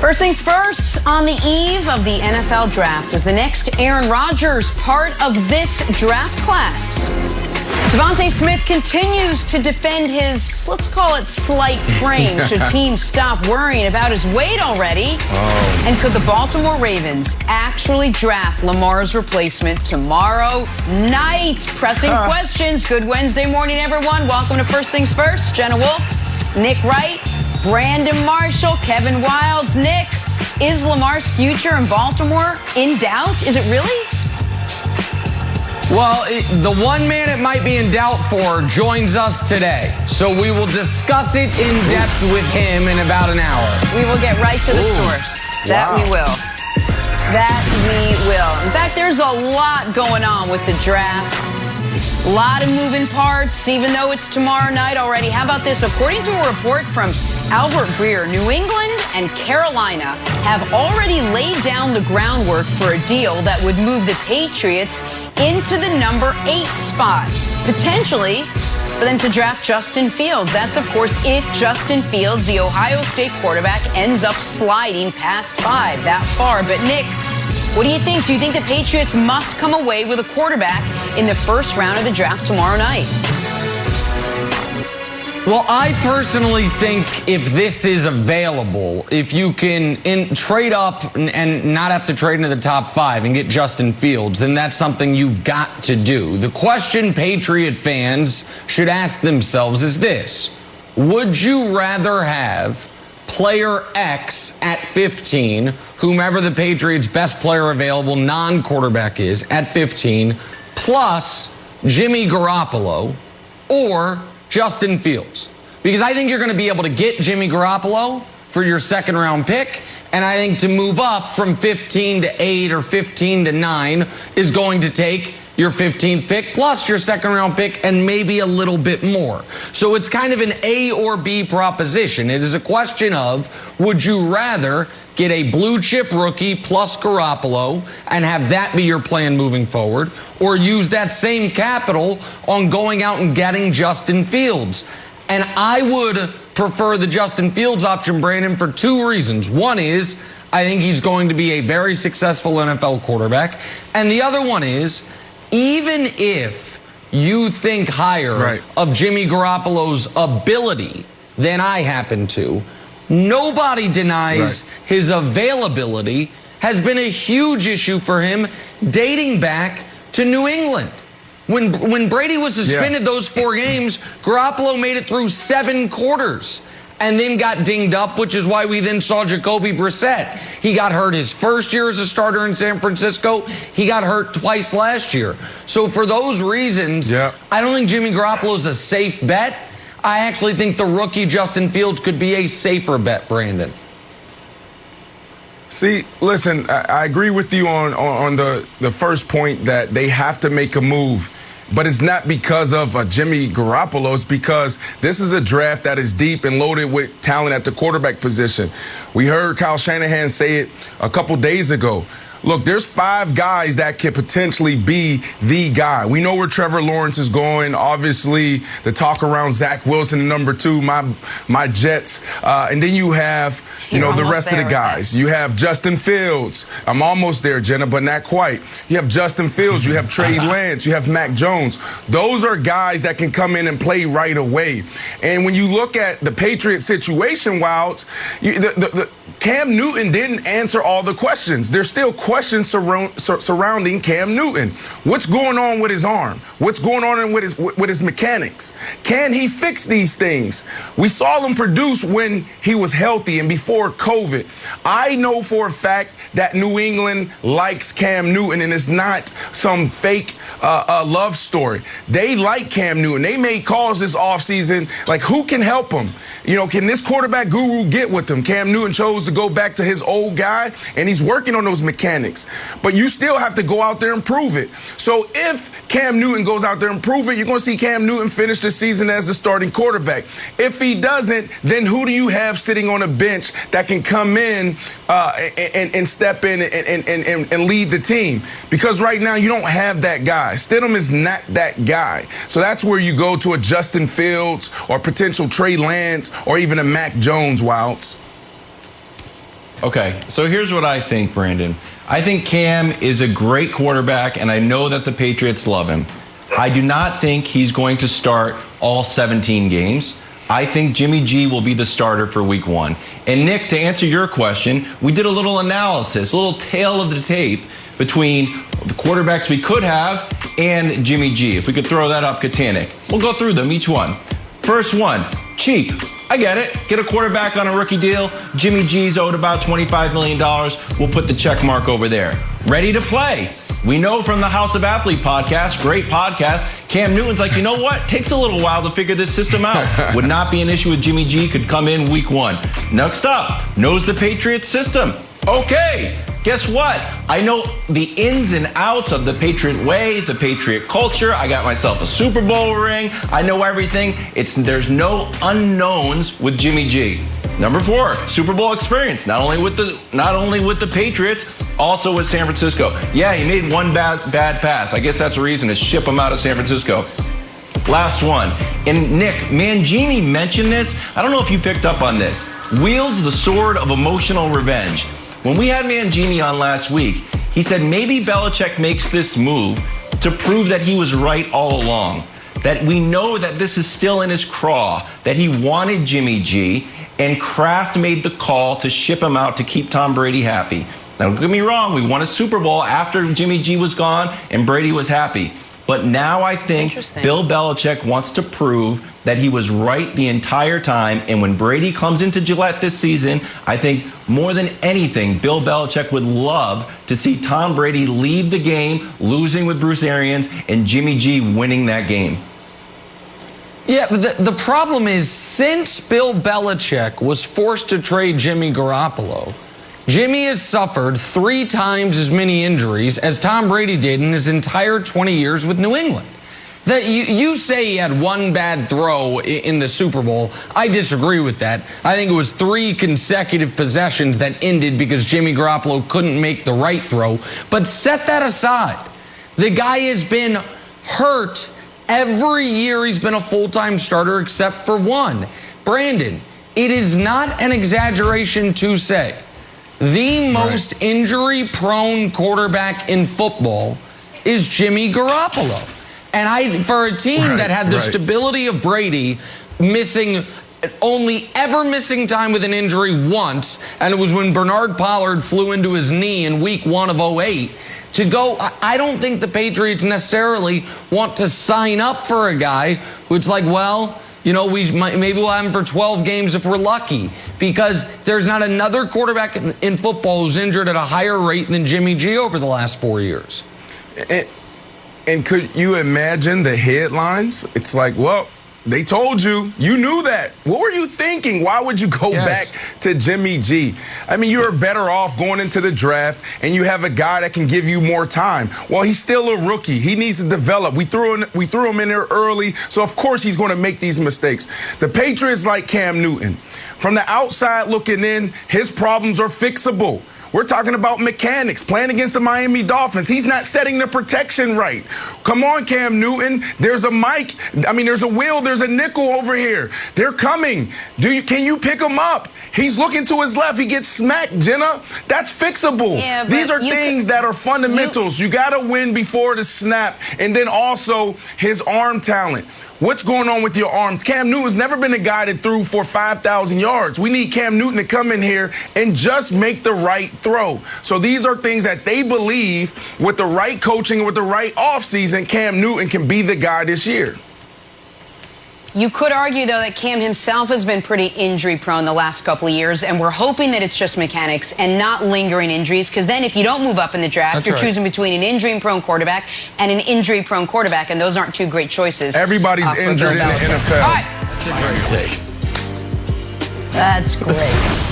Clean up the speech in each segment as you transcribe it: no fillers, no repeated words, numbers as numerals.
First things first, on the eve of the NFL draft, is the next Aaron Rodgers part of this draft class? Devontae Smith continues to defend his, let's call it, slight frame. Should teams stop worrying about his weight already? And could the Baltimore Ravens actually draft Lamar's replacement tomorrow night? Pressing questions. Good Wednesday morning, everyone. Welcome to First Things First. Jenna Wolfe, Nick Wright, Brandon Marshall, Kevin Wilds. Nick, is Lamar's future in Baltimore in doubt? Is it really? Well, the one man it might be in doubt for joins us today. So we will discuss it in depth with him in about an hour. We will get right to the source. That we will. That we will. In fact, there's a lot going on with the draft. A lot of moving parts, even though it's tomorrow night already. How about this? According to a report from Albert Breer, New England and Carolina have already laid down the groundwork for a deal that would move the Patriots into the number 8 spot, potentially for them to draft Justin Fields. That's, of course, if Justin Fields, the Ohio State quarterback, ends up sliding past 5 that far. But, Nick, what do you think? Do you think the Patriots must come away with a quarterback in the first round of the draft tomorrow night? Well, I personally think if this is available, if you can trade up and not have to trade into the top 5 and get Justin Fields, then that's something you've got to do. The question Patriot fans should ask themselves is this: would you rather have player X at 15, whomever the Patriots' best player available non-quarterback is at 15, plus Jimmy Garoppolo, or Justin Fields? Because I think you're going to be able to get Jimmy Garoppolo for your second round pick, and I think to move up from 15 to 8 or 15 to 9 is going to take your 15th pick plus your second round pick and maybe a little bit more. So it's kind of an A or B proposition. It is a question of, would you rather get a blue chip rookie plus Garoppolo and have that be your plan moving forward, or use that same capital on going out and getting Justin Fields? And I would prefer the Justin Fields option, Brandon, for 2 reasons. One is, I think he's going to be a very successful NFL quarterback. And the other one is, even if you think higher of Jimmy Garoppolo's ability than I happen to, nobody denies his availability has been a huge issue for him dating back to New England. When Brady was suspended those 4 games, Garoppolo made it through 7 quarters and then got dinged up, which is why we then saw Jacoby Brissett. He got hurt his first year as a starter in San Francisco. He got hurt twice last year. So for those reasons, I don't think Jimmy Garoppolo is a safe bet. I actually think the rookie Justin Fields could be a safer bet, Brandon. See, listen, I agree with you on the first point that they have to make a move. But it's not because of Jimmy Garoppolo. It's because this is a draft that is deep and loaded with talent at the quarterback position. We heard Kyle Shanahan say it a couple days ago. Look, there's 5 guys that could potentially be the guy. We know where Trevor Lawrence is going. Obviously, the talk around Zach Wilson, number 2, my Jets. And then you have, the rest of the guys. You have Justin Fields. I'm almost there, Jenna, but not quite. You have Justin Fields. You have Trey Lance. You have Mac Jones. Those are guys that can come in and play right away. And when you look at the Patriots situation, Wilds, Cam Newton didn't answer all the questions. There's still questions surrounding Cam Newton. What's going on with his arm? What's going on with his mechanics? Can he fix these things? We saw him produce when he was healthy and before COVID. I know for a fact that New England likes Cam Newton, and it's not some fake love story. They like Cam Newton. They made calls this offseason, like, who can help him? Can this quarterback guru get with him? Cam Newton chose to go back to his old guy, and he's working on those mechanics. But you still have to go out there and prove it. So if Cam Newton goes out there and prove it, you're going to see Cam Newton finish the season as the starting quarterback. If he doesn't, then who do you have sitting on a bench that can come in and step in and lead the team? Because right now you don't have that guy. Stidham is not that guy. So that's where you go to a Justin Fields or potential Trey Lance or even a Mac Jones, Wilds. Okay, so here's what I think, Brandon. I think Cam is a great quarterback, and I know that the Patriots love him. I do not think he's going to start all 17 games. I think Jimmy G will be the starter for week 1. And Nick, to answer your question, we did a little analysis, a little tail of the tape between the quarterbacks we could have and Jimmy G. If we could throw that up, Katanic. We'll go through them, each one. First one, cheap. I get it. Get a quarterback on a rookie deal. Jimmy G's owed about $25 million. We'll put the check mark over there. Ready to play. We know from the House of Athlete podcast, great podcast, Cam Newton's like, you know what? Takes a little while to figure this system out. Would not be an issue with Jimmy G. Could come in week 1. Next up, knows the Patriots system. Okay, guess what? I know the ins and outs of the Patriot way, the Patriot culture. I got myself a Super Bowl ring. I know everything. There's no unknowns with Jimmy G. Number 4, Super Bowl experience. Not only with the Patriots, also with San Francisco. Yeah, he made one bad pass. I guess that's a reason to ship him out of San Francisco. Last one. And Nick, Mangini mentioned this. I don't know if you picked up on this. Wields the sword of emotional revenge. When we had Mangini on last week, he said maybe Belichick makes this move to prove that he was right all along. That we know that this is still in his craw, that he wanted Jimmy G, and Kraft made the call to ship him out to keep Tom Brady happy. Now, don't get me wrong, we won a Super Bowl after Jimmy G was gone and Brady was happy. But now I think Bill Belichick wants to prove that he was right the entire time. And when Brady comes into Gillette this season, I think more than anything, Bill Belichick would love to see Tom Brady leave the game, losing with Bruce Arians, and Jimmy G winning that game. Yeah, but the problem is, since Bill Belichick was forced to trade Jimmy Garoppolo, Jimmy has suffered 3 times as many injuries as Tom Brady did in his entire 20 years with New England. That you say he had one bad throw in the Super Bowl. I disagree with that. I think it was 3 consecutive possessions that ended because Jimmy Garoppolo couldn't make the right throw. But set that aside. The guy has been hurt every year he's been a full-time starter except for 1. Brandon, it is not an exaggeration to say the most injury-prone quarterback in football is Jimmy Garoppolo. And for a team that had the stability of Brady, only ever missing time with an injury once, and it was when Bernard Pollard flew into his knee in week 1 of 2008, to go, I don't think the Patriots necessarily want to sign up for a guy who's like, well, you know, maybe we'll have him for 12 games if we're lucky, because there's not another quarterback in football who's injured at a higher rate than Jimmy G over the last 4 years. And could you imagine the headlines? It's like, well, they told you. You knew that. What were you thinking? Why would you go back to Jimmy G? I mean, you're better off going into the draft and you have a guy that can give you more time. Well, he's still a rookie. He needs to develop. We threw him in there early, so of course he's going to make these mistakes. The Patriots like Cam Newton. From the outside looking in, his problems are fixable. We're talking about mechanics, playing against the Miami Dolphins. He's not setting the protection right. Come on, Cam Newton. There's a mic. I mean, there's a wheel. There's a nickel over here. They're coming. Can you pick him up? He's looking to his left. He gets smacked, Jenna. That's fixable. Yeah, these are things that are fundamentals. You got to win before the snap. And then also his arm talent. What's going on with your arm? Cam Newton's never been a guy that threw for 5,000 yards. We need Cam Newton to come in here and just make the right throw. So these are things that they believe with the right coaching and with the right offseason, Cam Newton can be the guy this year. You could argue, though, that Cam himself has been pretty injury-prone the last couple of years, and we're hoping that it's just mechanics and not lingering injuries, because then if you don't move up in the draft, you're choosing between an injury-prone quarterback and an injury-prone quarterback, and those aren't 2 great choices. Everybody's injured in the NFL. All right. That's a great take. That's great.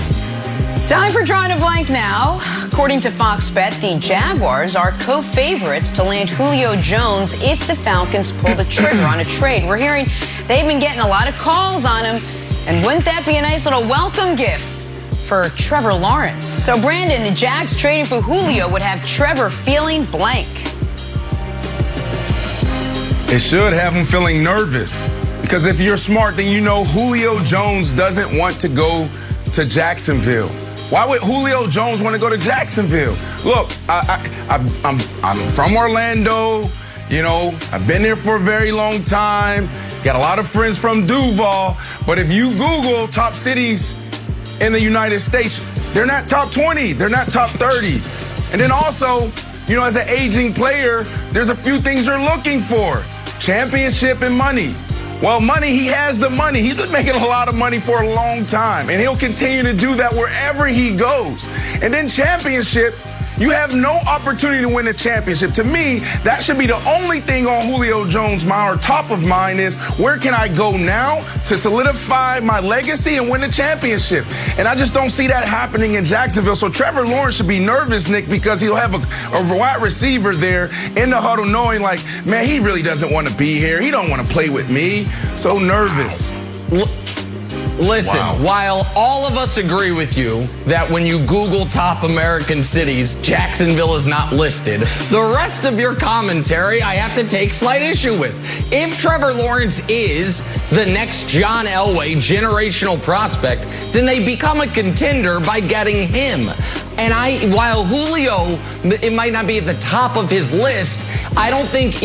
Time for Drawing a Blank now. According to Fox Bet, the Jaguars are co-favorites to land Julio Jones if the Falcons pull the trigger on a trade. We're hearing they've been getting a lot of calls on him, and wouldn't that be a nice little welcome gift for Trevor Lawrence? So, Brandon, the Jags trading for Julio would have Trevor feeling blank. It should have him feeling nervous, because if you're smart, then you know Julio Jones doesn't want to go to Jacksonville. Why would Julio Jones want to go to Jacksonville? Look, I'm from Orlando. You know, I've been there for a very long time. Got a lot of friends from Duval. But if you Google top cities in the United States, they're not top 20. They're not top 30. And then also, you know, as an aging player, there's a few things you're looking for. Championship and money. Well, money, he has the money. He's been making a lot of money for a long time, and he'll continue to do that wherever he goes. And then championship, you have no opportunity to win a championship. To me, that should be the only thing on Julio Jones' mind or top of mind is where can I go now to solidify my legacy and win a championship? And I just don't see that happening in Jacksonville. So Trevor Lawrence should be nervous, Nick, because he'll have a wide receiver there in the huddle knowing like, man, he really doesn't want to be here. He don't want to play with me. So nervous. Listen, while all of us agree with you that when you Google top American cities, Jacksonville is not listed, the rest of your commentary I have to take slight issue with. If Trevor Lawrence is the next John Elway generational prospect, then they become a contender by getting him. And while Julio, it might not be at the top of his list, I don't think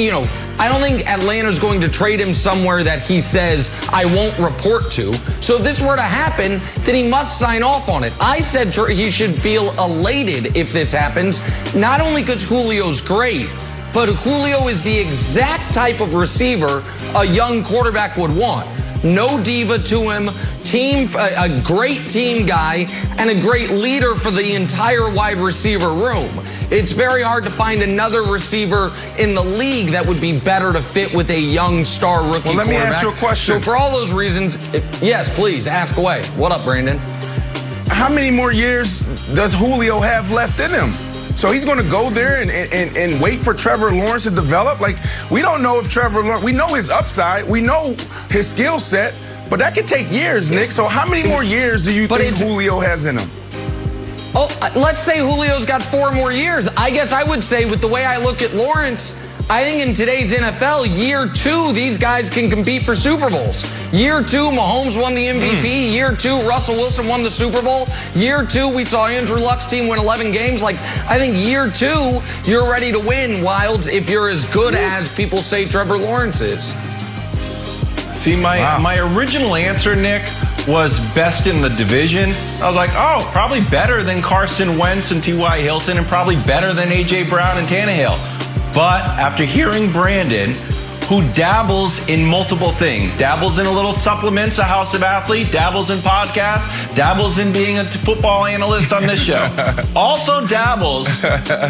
Atlanta's going to trade him somewhere that he says, I won't report to. So if this were to happen, then he must sign off on it. I said he should feel elated if this happens, not only because Julio's great, but Julio is the exact type of receiver a young quarterback would want. No diva to him, a great team guy, and a great leader for the entire wide receiver room. It's very hard to find another receiver in the league that would be better to fit with a young star rookie quarterback. Well, let me ask you a question. So for all those reasons, yes, please, ask away. What up, Brandon? How many more years does Julio have left in him? So he's going to go there and wait for Trevor Lawrence to develop? Like, we don't know if Trevor Lawrence, we know his upside, we know his skill set, but that could take years, Nick. So how many more years do you think Julio has in him? Oh, let's say Julio's got 4 more years. I guess I would say with the way I look at Lawrence, I think in today's NFL, year 2, these guys can compete for Super Bowls. Year 2, Mahomes won the MVP. Year 2, Russell Wilson won the Super Bowl. Year 2, we saw Andrew Luck's team win 11 games. Like, I think year 2, you're ready to win, Wilds, if you're as good as people say Trevor Lawrence is. See, my original answer, Nick, was best in the division. I was like, oh, probably better than Carson Wentz and T.Y. Hilton, and probably better than A.J. Brown and Tannehill. But after hearing Brandon, who dabbles in multiple things, dabbles in a little supplements, a House of Athlete, dabbles in podcasts, dabbles in being a football analyst on this show, also dabbles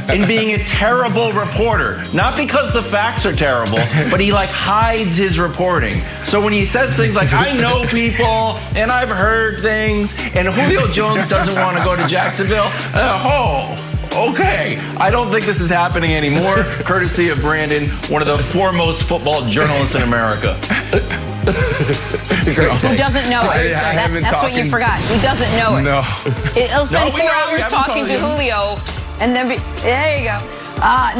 in being a terrible reporter. Not because the facts are terrible, but he like hides his reporting. So when he says things like, I know people and I've heard things, and Julio Jones doesn't want to go to Jacksonville, okay, I don't think this is happening anymore, courtesy of Brandon, one of the foremost football journalists in America. It's a great take. Who doesn't know it? That's what you forgot. Who doesn't know it? No. He'll spend 4 hours talking to Julio, and then there you go.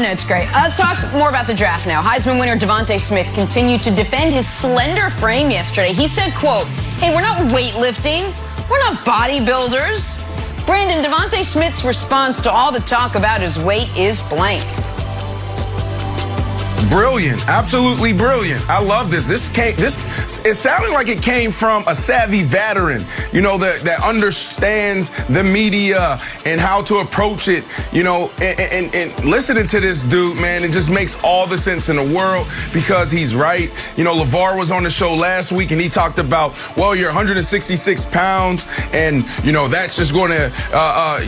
No, it's great. Let's talk more about the draft now. Heisman winner Devontae Smith continued to defend his slender frame yesterday. He said, quote, hey, we're not weightlifting. We're not bodybuilders. Brandon, Devontae Smith's response to all the talk about his weight is blank. Brilliant, absolutely brilliant. I love this. It sounded like it came from a savvy veteran, you know, that understands the media and how to approach it, you know, and listening to this dude, man, it just makes all the sense in the world because he's right. You know, LeVar was on the show last week and he talked about, well, you're 166 pounds and, you know, that's just going to,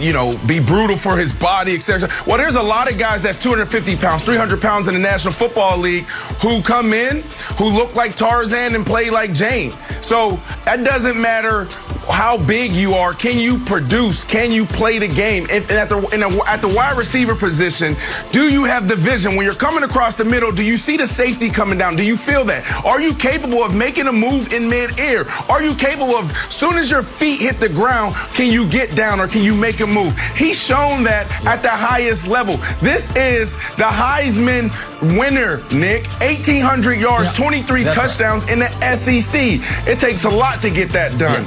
you know, be brutal for his body, etc. Well, there's a lot of guys that's 250 pounds, 300 pounds in the National Football League who come in, who look like Tarzan and play like Jane. So that doesn't matter how big you are. Can you produce? Can you play the game? And at the wide receiver position, do you have the vision? When you're coming across the middle, do you see the safety coming down? Do you feel that? Are you capable of making a move in midair? Are you capable of, soon as your feet hit the ground, can you get down or can you make a move? He's shown that at the highest level. This is the Heisman winner, Nick. 1,800 yards, 23 touchdowns in the SEC. It takes a lot to get that done.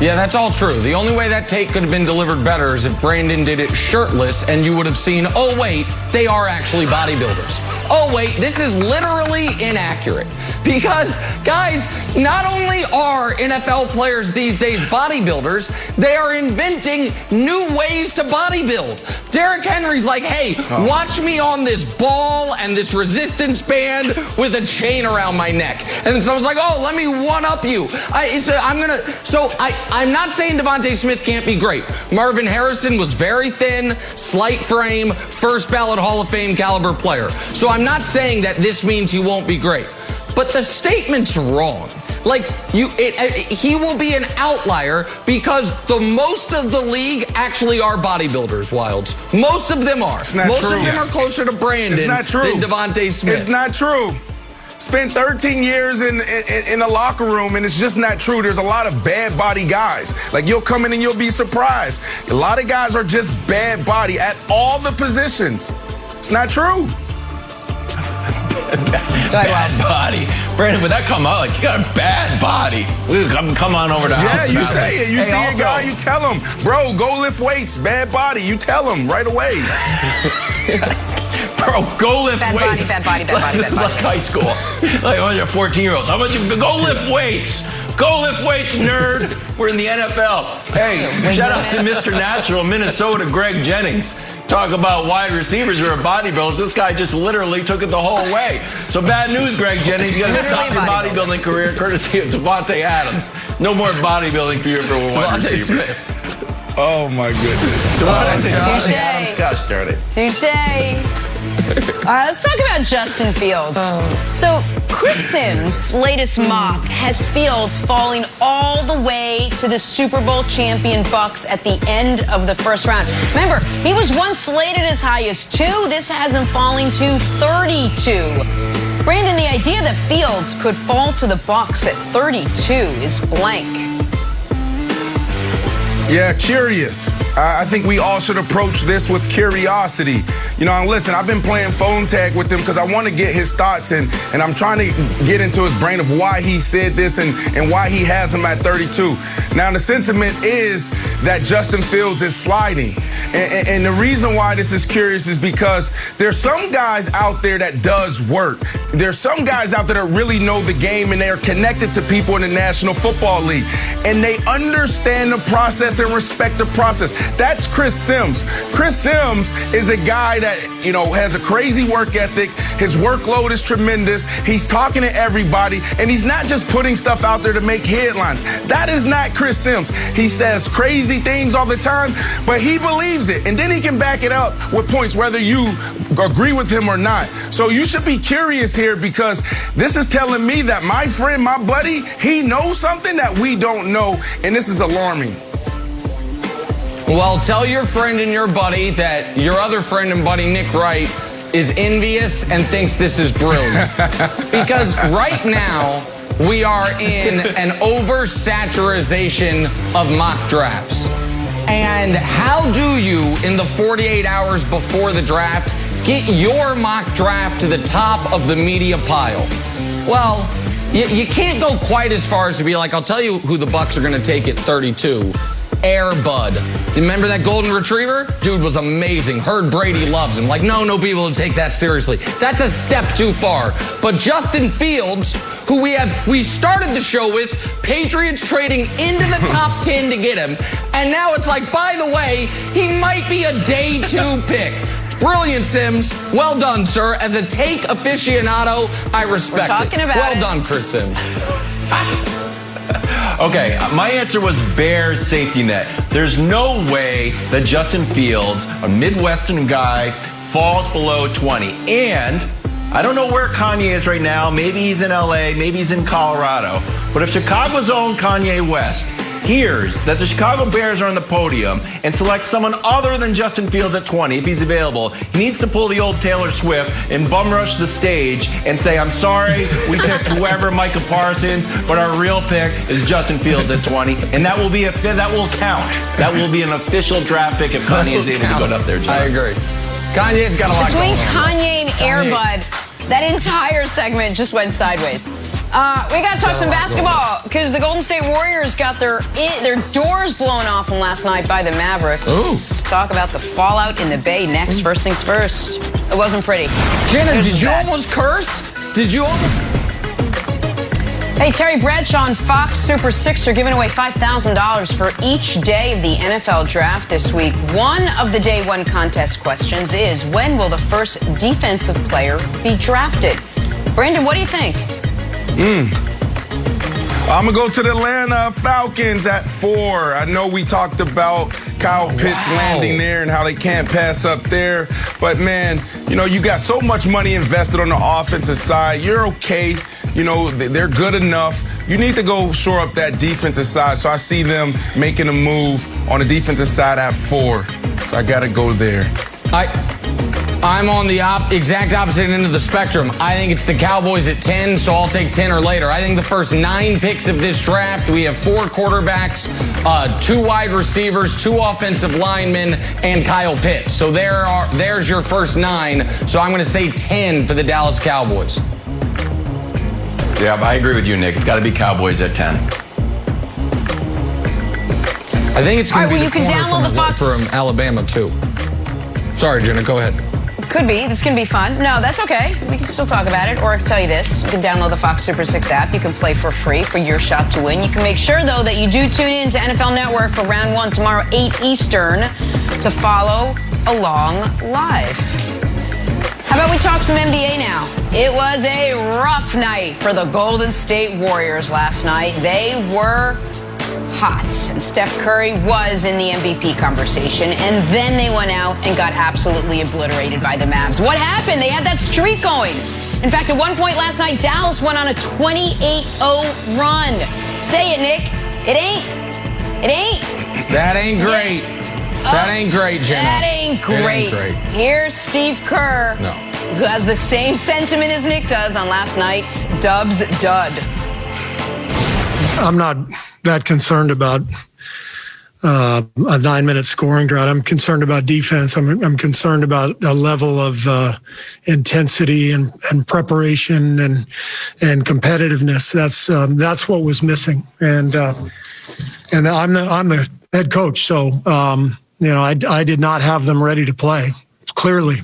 Yeah, that's all true. The only way that take could have been delivered better is if Brandon did it shirtless and you would have seen, oh, wait, they are actually bodybuilders. Oh, wait, this is literally inaccurate. Because, guys, not only are NFL players these days bodybuilders, they are inventing new ways to bodybuild. Derrick Henry's like, hey, watch me on this ball and this resistance band with a chain around my neck. And then someone's like, oh, let me one-up you. I'm not saying Devontae Smith can't be great. Marvin Harrison was very thin, slight frame, first ballot Hall of Fame caliber player. So I'm not saying that this means he won't be great. But the statement's wrong. Like, he will be an outlier because the most of the league actually are bodybuilders, Wilds. Most of them are. It's not most true. of them are closer to Brandon than Devontae Smith. It's not true. Spent 13 years in a locker room, and it's just not true. There's a lot of bad body guys. Like, you'll come in and you'll be surprised. A lot of guys are just bad body at all the positions. It's not true. Bad body. Brandon, would that come out? Like, you got a bad body. Come on over to House. Yeah, you say it. You see a guy, you tell him, bro, go lift weights, bad body. You tell him right away. Bro, go lift weights. Bad body. It's like high school. Like one of your 14-year-olds. How about you go lift weights? Go lift weights, nerd. We're in the NFL. Hey, shout out to Mr. Natural, Minnesota, Greg Jennings. Talk about wide receivers who are bodybuilders. This guy just literally took it the whole way. So bad news, Greg Jennings. You got to stop your bodybuilding career courtesy of Devontae Adams. No more bodybuilding for you for a wide receiver. Oh, my goodness. Devontae Adams, gosh darn it. Touche. All right, let's talk about Justin Fields. So Chris Sims' latest mock has Fields falling all the way to the Super Bowl champion Bucs at the end of the first round. Remember, he was once slated as high as 2. This has him falling to 32. Brandon, the idea that Fields could fall to the Bucs at 32 is blank. Yeah, curious. I think we all should approach this with curiosity. You know, and listen, I've been playing phone tag with him because I want to get his thoughts and I'm trying to get into his brain of why he said this and why he has him at 32. Now, the sentiment is that Justin Fields is sliding. And the reason why this is curious is because there's some guys out there that does work. There's some guys out there that really know the game and they are connected to people in the National Football League. And they understand the process and respect the process. That's Chris Sims. Chris Sims is a guy that, you know, has a crazy work ethic. His workload is tremendous. He's talking to everybody, and he's not just putting stuff out there to make headlines. That is not Chris Sims. He says crazy things all the time, but he believes it, and then he can back it up with points, whether you agree with him or not. So you should be curious here because this is telling me that my friend, my buddy, he knows something that we don't know, and this is alarming. Well, tell your friend and your buddy that your other friend and buddy, Nick Wright, is envious and thinks this is brilliant. Because right now, we are in an oversaturation of mock drafts. And how do you, in the 48 hours before the draft, get your mock draft to the top of the media pile? Well, you can't go quite as far as to be like, I'll tell you who the Bucs are going to take at 32. Air Bud. You remember that golden retriever? Dude was amazing. Heard Brady loves him. Like, no people will take that seriously. That's a step too far. But Justin Fields, who we started the show with, Patriots trading into the top 10 to get him. And now it's like, by the way, he might be a day 2 pick. Brilliant, Sims. Well done, sir. As a take aficionado, I respect it. We're talking about well done, Chris Sims. Okay, my answer was Bears safety net. There's no way that Justin Fields, a Midwestern guy, falls below 20. And I don't know where Kanye is right now. Maybe he's in LA, maybe he's in Colorado. But if Chicago's own Kanye West hears that the Chicago Bears are on the podium and select someone other than Justin Fields at 20, if he's available, he needs to pull the old Taylor Swift and bum rush the stage and say, I'm sorry, we picked whoever, Micah Parsons, but our real pick is Justin Fields at 20. And that will count. That will be an official draft pick if Kanye is able to go up there, John. I agree. Kanye's got a lot Between going on. Kanye and Air Bud, that entire segment just went sideways. We got to talk some basketball because the Golden State Warriors got their doors blown off from last night by the Mavericks. Ooh. Talk about the fallout in the Bay next. First things first. It wasn't pretty. Jenna, did you almost curse? Did you almost? Hey, Terry Bradshaw on Fox Super 6 are giving away $5,000 for each day of the NFL draft this week. One of the day one contest questions is, when will the first defensive player be drafted? Brandon, what do you think? I'm going to go to the Atlanta Falcons at 4. I know we talked about Kyle Pitts landing there and how they can't pass up there. But, man, you know, you got so much money invested on the offensive side. You're okay. You know, they're good enough. You need to go shore up that defensive side. So I see them making a move on the defensive side at 4. So I got to go there. I'm on the exact opposite end of the spectrum. I think it's the Cowboys at 10, so I'll take 10 or later. I think the first 9 picks of this draft, we have 4 quarterbacks, 2 wide receivers, 2 offensive linemen, and Kyle Pitts. So there's your first 9. So I'm going to say 10 for the Dallas Cowboys. Yeah, I agree with you, Nick. It's got to be Cowboys at 10. I think it's going to be you can download the Fox from Alabama, too. Sorry, Jenna, go ahead. Could be. This can be fun. No, that's okay. We can still talk about it. Or I can tell you this. You can download the Fox Super 6 app. You can play for free for your shot to win. You can make sure, though, that you do tune in to NFL Network for round 1 tomorrow, 8 Eastern, to follow along live. How about we talk some NBA now? It was a rough night for the Golden State Warriors last night. They were hot, and Steph Curry was in the MVP conversation, and then they went out and got absolutely obliterated by the Mavs. What happened? They had that streak going. In fact, at one point last night, Dallas went on a 28-0 run. Say it, Nick. It ain't. That ain't great. That ain't great, Jenna. That ain't great. It ain't great. Here's Steve Kerr, who has the same sentiment as Nick does on last night's Dubs Dud. I'm not that concerned about a 9-minute scoring drought. I'm concerned about defense. I'm concerned about a level of intensity and preparation and competitiveness. That's what was missing. And I'm the head coach, so I did not have them ready to play. Clearly,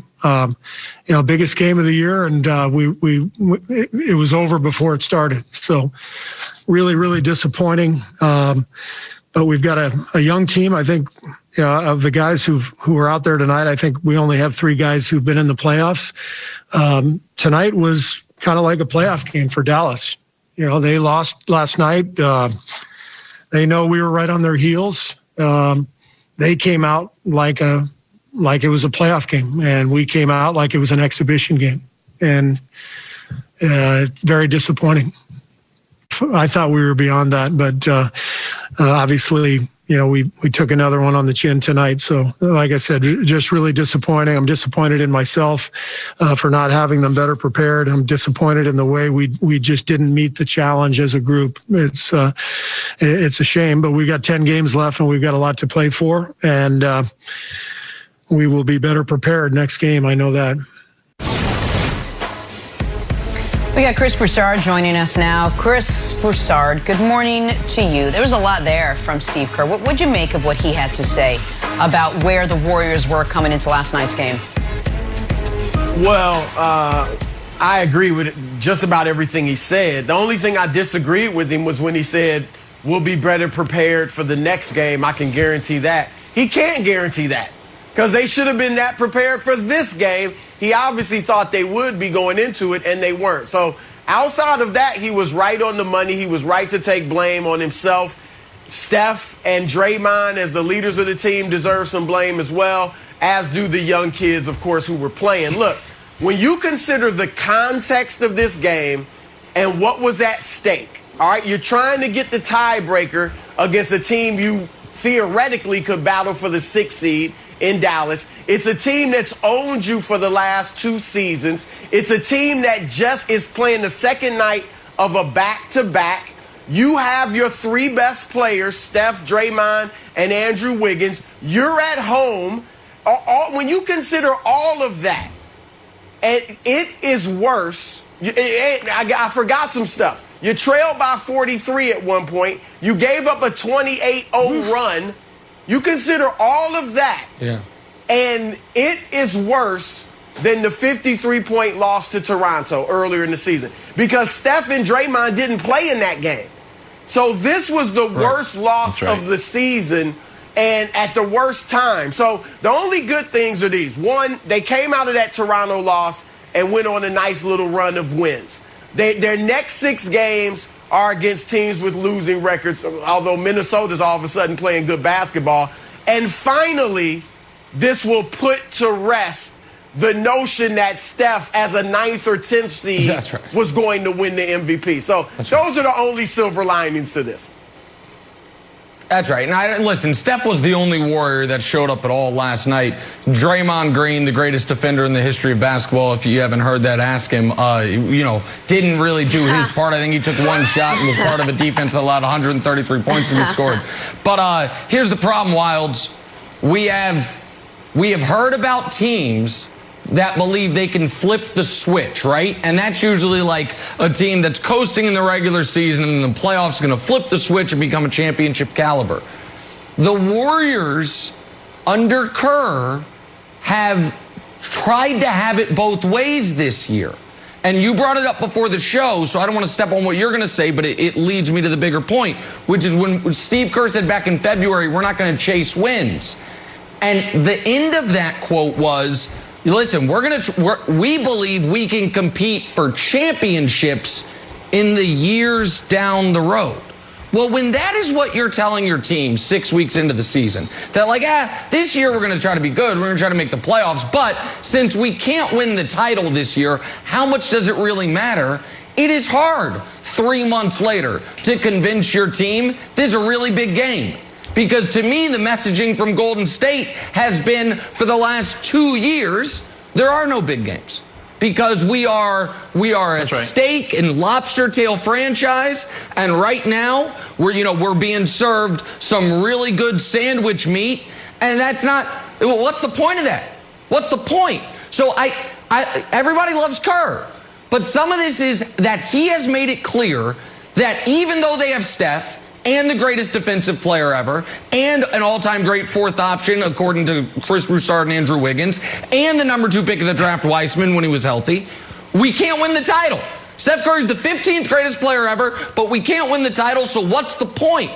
biggest game of the year, and it was over before it started. So really, really disappointing. But we've got a young team. I think of the guys who are out there tonight, I think we only have 3 guys who've been in the playoffs. Tonight was kind of like a playoff game for Dallas. They lost last night. They know we were right on their heels. They came out like it was a playoff game, and we came out like it was an exhibition game, and very disappointing. I thought we were beyond that, but obviously, we took another one on the chin tonight. So, like I said, just really disappointing. I'm disappointed in myself for not having them better prepared. I'm disappointed in the way we just didn't meet the challenge as a group. It's a shame, but we got 10 games left, and we've got a lot to play for, and we will be better prepared next game. I know that. We got Chris Broussard joining us now. Chris Broussard, good morning to you. There was a lot there from Steve Kerr. What'd you make of what he had to say about where the Warriors were coming into last night's game? Well, I agree with just about everything he said. The only thing I disagreed with him was when he said, we'll be better prepared for the next game. I can guarantee that. He can't guarantee that because they should have been that prepared for this game. He obviously thought they would be going into it, and they weren't. So outside of that, he was right on the money. He was right to take blame on himself. Steph and Draymond, as the leaders of the team, deserve some blame as well, as do the young kids, of course, who were playing. Look, when you consider the context of this game and what was at stake, all right, you're trying to get the tiebreaker against a team you theoretically could battle for the 6th seed in Dallas. It's a team that's owned you for the last 2 seasons. It's a team that just is playing the second night of a back-to-back. You have your 3 best players, Steph, Draymond, and Andrew Wiggins. You're at home. When you consider all of that, it is worse. I forgot some stuff. You trailed by 43 at one point. You gave up a 28-0 run. You consider all of that. Yeah. And it is worse than the 53-point loss to Toronto earlier in the season because Steph and Draymond didn't play in that game. So this was the worst loss of the season and at the worst time. So the only good things are these. One, they came out of that Toronto loss and went on a nice little run of wins. Their next 6 games are against teams with losing records, although Minnesota's all of a sudden playing good basketball. And finally, this will put to rest the notion that Steph, as a 9th or 10th seed, was going to win the MVP. So those are the only silver linings to this. That's right. And listen, Steph was the only Warrior that showed up at all last night. Draymond Green, the greatest defender in the history of basketball, if you haven't heard that, ask him, didn't really do his part. I think he took one shot and was part of a defense that allowed 133 points to be scored. But here's the problem, Wilds. We have heard about teams that believe they can flip the switch, right? And that's usually like a team that's coasting in the regular season and in the playoffs going to flip the switch and become a championship caliber. The Warriors, under Kerr, have tried to have it both ways this year. And you brought it up before the show, so I don't want to step on what you're going to say, but it leads me to the bigger point, which is when Steve Kerr said back in February, we're not going to chase wins. And the end of that quote was, listen, we believe we can compete for championships in the years down the road. Well, when that is what you're telling your team 6 weeks into the season, that this year we're going to try to be good, we're going to try to make the playoffs, but since we can't win the title this year, how much does it really matter? It is hard 3 months later to convince your team this is a really big game. Because to me, the messaging from Golden State has been, for the last 2 years, there are no big games. Because we are a steak and lobster tail franchise, and right now we're being served some really good sandwich meat, and that's not. What's the point of that? What's the point? So everybody loves Kerr, but some of this is that he has made it clear that even though they have Steph and the greatest defensive player ever, and an all-time great fourth option, according to Chris Broussard and Andrew Wiggins, and the number 2 pick of the draft, Weissman, when he was healthy, we can't win the title. Steph Curry's the 15th greatest player ever, but we can't win the title, so what's the point?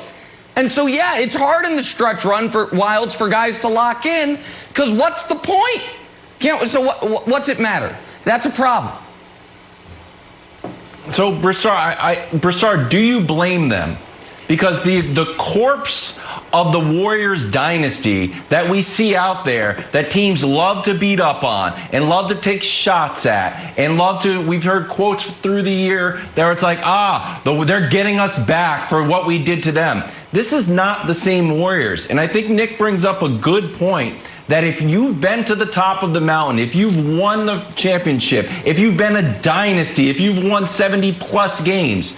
And so, yeah, it's hard in the stretch run for Wilds for guys to lock in, because what's the point? What's it matter? That's a problem. So, Broussard, do you blame them? Because the corpse of the Warriors dynasty that we see out there that teams love to beat up on and love to take shots at and we've heard quotes through the year that it's like, they're getting us back for what we did to them. This is not the same Warriors. And I think Nick brings up a good point that if you've been to the top of the mountain, if you've won the championship, if you've been a dynasty, if you've won 70 plus games,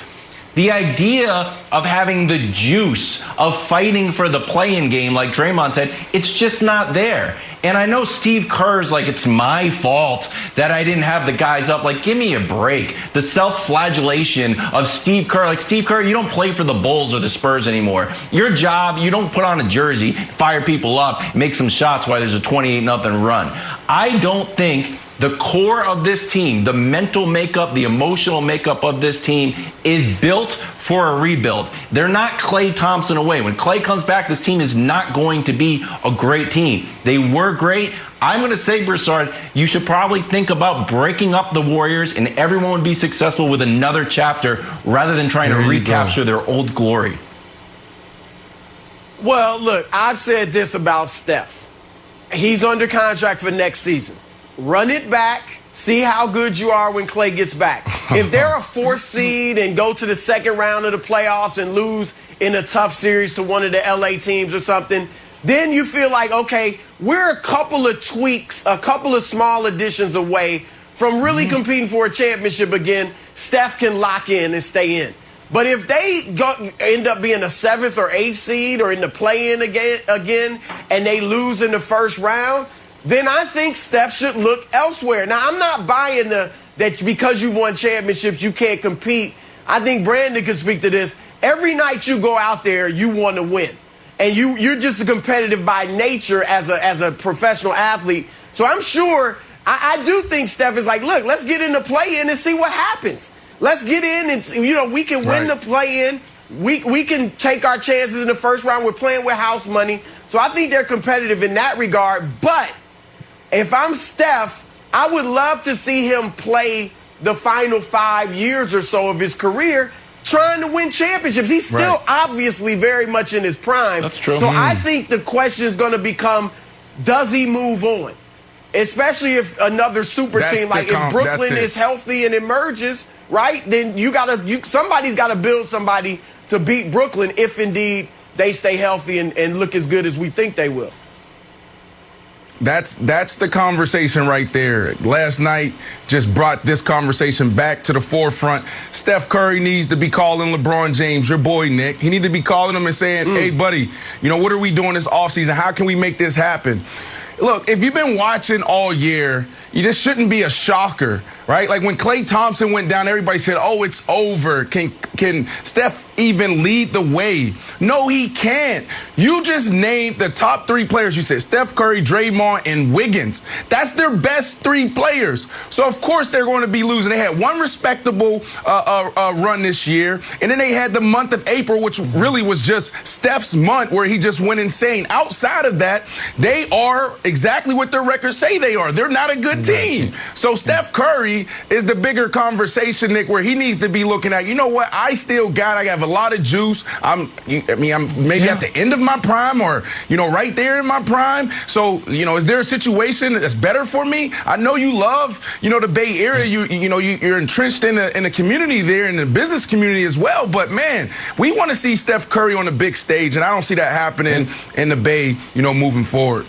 the idea of having the juice of fighting for the play-in game, like Draymond said, it's just not there. And I know Steve Kerr's like, it's my fault that I didn't have the guys up. Like, give me a break. The self-flagellation of Steve Kerr. Like, Steve Kerr, you don't play for the Bulls or the Spurs anymore. Your job, you don't put on a jersey, fire people up, make some shots while there's a 28-0 run. I don't think the core of this team, the mental makeup, the emotional makeup of this team is built for a rebuild. They're not Klay Thompson away. When Klay comes back, this team is not going to be a great team. They were great. I'm going to say, Broussard, you should probably think about breaking up the Warriors and everyone would be successful with another chapter rather than trying to recapture their old glory. Well, look, I've said this about Steph. He's under contract for next season. Run it back. See how good you are when Klay gets back. If they're a 4th seed and go to the second round of the playoffs and lose in a tough series to one of the LA teams or something, then you feel like, okay, we're a couple of tweaks, a couple of small additions away from really competing for a championship again. Steph can lock in and stay in. But if they end up being a 7th or 8th seed or in the play-in again and they lose in the first round, then I think Steph should look elsewhere. Now, I'm not buying that because you've won championships, you can't compete I think Brandon could speak to this. Every night you go out there, you want to win. And you're just competitive by nature as a professional athlete. So I'm sure, I do think Steph is like, look, let's get in the play-in and see what happens. Let's get in and, we can win the play-in. We can take our chances in the first round. We're playing with house money. So I think they're competitive in that regard. But if I'm Steph, I would love to see him play the final 5 years or so of his career trying to win championships. He's still obviously very much in his prime. That's true. So I think the question is going to become, does he move on? Especially if another super team, like if Brooklyn is healthy and emerges, right? Then somebody's got to build somebody to beat Brooklyn if indeed they stay healthy and look as good as we think they will. That's the conversation right there. Last night just brought this conversation back to the forefront. Steph Curry needs to be calling LeBron James, your boy Nick. He needs to be calling him and saying, hey, buddy, what are we doing this offseason? How can we make this happen? Look, if you've been watching all year, this shouldn't be a shocker, right? Like when Klay Thompson went down, everybody said, oh, it's over. Can Steph even lead the way? No, he can't. You just named the top 3 players. You said Steph Curry, Draymond, and Wiggins. That's their best 3 players. So, of course, they're going to be losing. They had one respectable run this year, and then they had the month of April, which really was just Steph's month where he just went insane. Outside of that, they are exactly what their records say they are. They're not a good team. So Steph Curry is the bigger conversation, Nick, where he needs to be looking at, you know what, I have a lot of juice. I'm maybe at the end of my prime or, right there in my prime. So, is there a situation that's better for me? I know you love, the Bay Area. You're entrenched in the community there, in the business community as well. But, man, we want to see Steph Curry on the big stage, and I don't see that happening in the Bay, moving forward.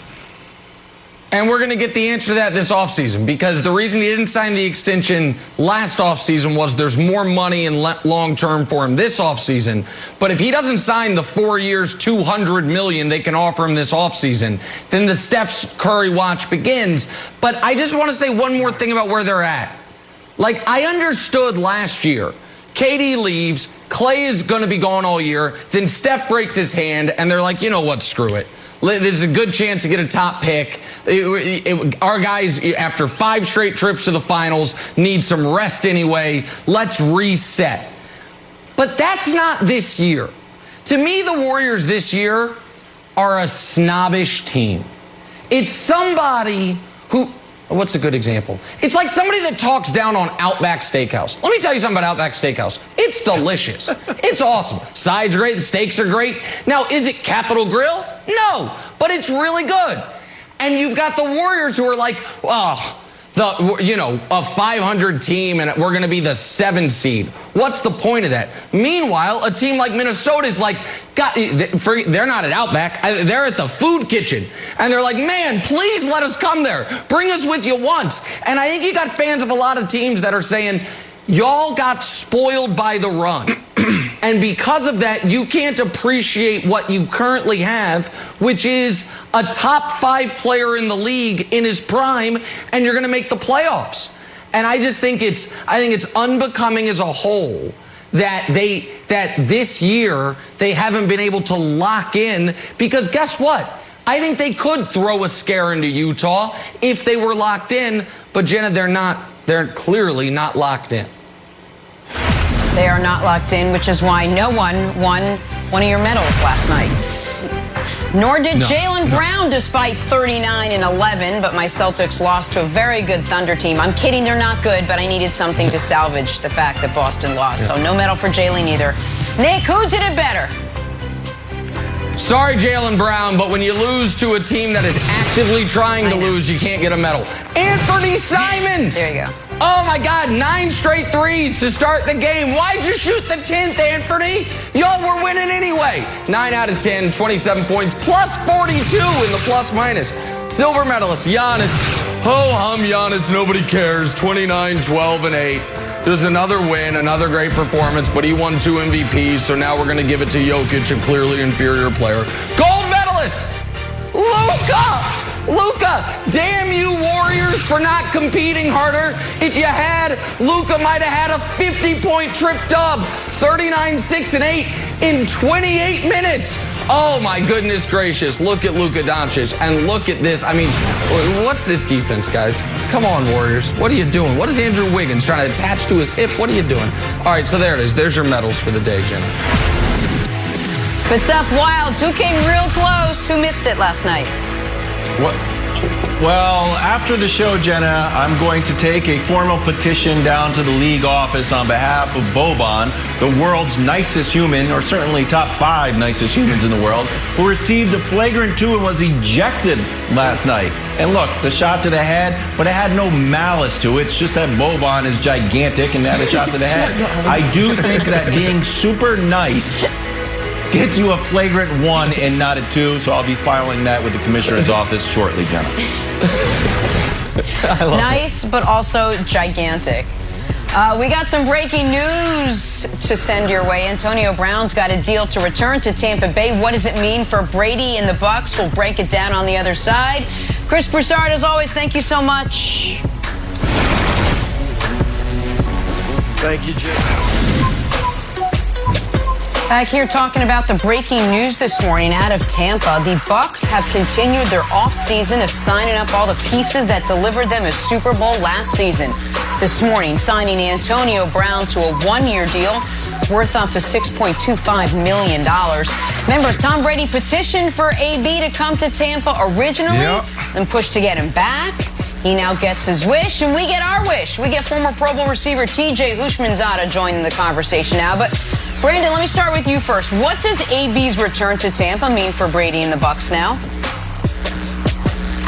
And we're going to get the answer to that this offseason, because the reason he didn't sign the extension last offseason was there's more money and long-term for him this offseason. But if he doesn't sign the 4 years, $200 million they can offer him this offseason, then the Steph Curry watch begins. But I just want to say one more thing about where they're at. Like, I understood last year. KD leaves, Klay is going to be gone all year, then Steph breaks his hand, and they're like, you know what, screw it. There's a good chance to get a top pick. Our guys, after 5 straight trips to the finals, need some rest anyway. Let's reset. But that's not this year. To me, the Warriors this year are a snobbish team. It's somebody who... What's a good example? It's like somebody that talks down on Outback Steakhouse. Let me tell you something about Outback Steakhouse. It's delicious. It's awesome. Sides are great. The steaks are great. Now, is it Capitol Grill? No, but it's really good. And you've got the Warriors who are like, a 500 team, and we're going to be the 7 seed. What's the point of that? Meanwhile, a team like Minnesota is like, they're not at Outback. They're at the food kitchen. And they're like, man, please let us come there. Bring us with you once. And I think you got fans of a lot of teams that are saying, y'all got spoiled by the run. And because of that, you can't appreciate what you currently have, which is a top 5 player in the league in his prime, and you're going to make the playoffs. And I just think it's unbecoming as a whole that this year they haven't been able to lock in, because guess what? I think they could throw a scare into Utah if they were locked in, but Jenna, they're clearly not locked in. They are not locked in, which is why no one won one of your medals last night. Nor did Jaylen Brown, despite 39 and 11, but my Celtics lost to a very good Thunder team. I'm kidding, they're not good, but I needed something to salvage the fact that Boston lost. So no medal for Jaylen either. Nick, who did it better? Sorry, Jaylen Brown, but when you lose to a team that is actively trying to lose, you can't get a medal. Anthony Simons! There you go. Oh, my God, 9 straight threes to start the game. Why'd you shoot the 10th, Anthony? Y'all were winning anyway. 9 out of 10, 27 points, plus 42 in the plus-minus. Silver medalist, Giannis. Ho-hum, Giannis, nobody cares. 29, 12, and 8. There's another win, another great performance, but he won 2 MVPs, so now we're going to give it to Jokic, a clearly inferior player. Gold medalist, Luka! Luka, damn you Warriors for not competing harder. If you had, Luka might have had a 50-point trip dub, 39, 6, and 8 in 28 minutes. Oh my goodness gracious, look at Luka Doncic and look at this. I mean, what's this defense, guys? Come on, Warriors. What are you doing? What is Andrew Wiggins trying to attach to his hip? What are you doing? All right, so there it is. There's your medals for the day, Jenna. Good stuff. Wilds, who came real close? Who missed it last night? What? Well, after the show, Jenna, I'm going to take a formal petition down to the league office on behalf of Boban, the world's nicest human, or certainly top 5 nicest humans in the world, who received a flagrant 2 and was ejected last night. And look, the shot to the head, but it had no malice to it. It's just that Boban is gigantic and had a shot to the head. I do think that being super nice gets you a flagrant 1 and not a 2, so I'll be filing that with the commissioner's office shortly, Jenna. Nice, but also gigantic. We got some breaking news to send your way. Antonio Brown's got a deal to return to Tampa Bay. What does it mean for Brady and the Bucs? We'll break it down on the other side. Chris Broussard, as always, thank you so much. Thank you, Jim. Back here talking about the breaking news this morning out of Tampa. The Bucs have continued their offseason of signing up all the pieces that delivered them a Super Bowl last season. This morning, signing Antonio Brown to a 1-year deal worth up to $6.25 million. Remember, Tom Brady petitioned for AB to come to Tampa originally and pushed to get him back. He now gets his wish, and we get our wish. We get former Pro Bowl receiver T.J. Houshmandzadeh joining the conversation now. But Brandon, let me start with you first. What does AB's return to Tampa mean for Brady and the Bucs now?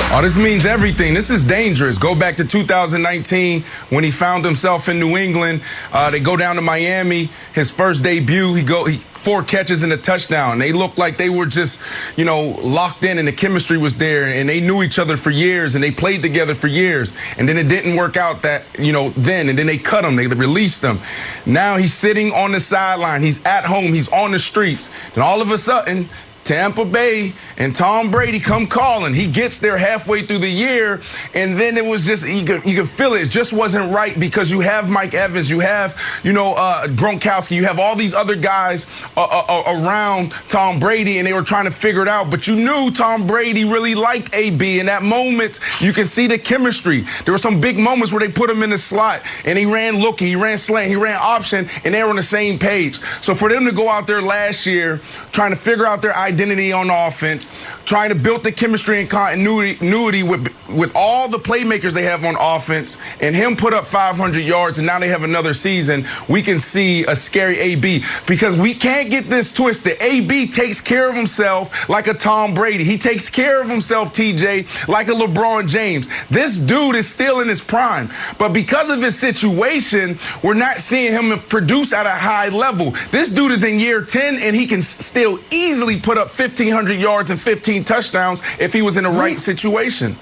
Oh, this means everything. This is dangerous. Go back to 2019 when he found himself in New England. They go down to Miami. His first debut, he 4 catches and a touchdown. They looked like they were just, locked in, and the chemistry was there, and they knew each other for years, and they played together for years. And then it didn't work out then, and then they cut him. They released him. Now he's sitting on the sideline. He's at home. He's on the streets. And all of a sudden, Tampa Bay and Tom Brady come calling. He gets there halfway through the year, and then it was just, you could feel it. It just wasn't right because you have Mike Evans, you have, Gronkowski, you have all these other guys around Tom Brady, and they were trying to figure it out. But you knew Tom Brady really liked AB. In that moment, you can see the chemistry. There were some big moments where they put him in the slot, and he ran looking, he ran slant, he ran option, and they were on the same page. So for them to go out there last year trying to figure out their identity on offense, trying to build the chemistry and continuity with all the playmakers they have on offense, and him put up 500 yards, and now they have another season, we can see a scary AB. Because we can't get this twisted. AB takes care of himself like a Tom Brady. He takes care of himself, TJ, like a LeBron James. This dude is still in his prime. But because of his situation, we're not seeing him produce at a high level. This dude is in year 10, and he can still easily put up 1,500 yards and 15 touchdowns if he was in the right situation.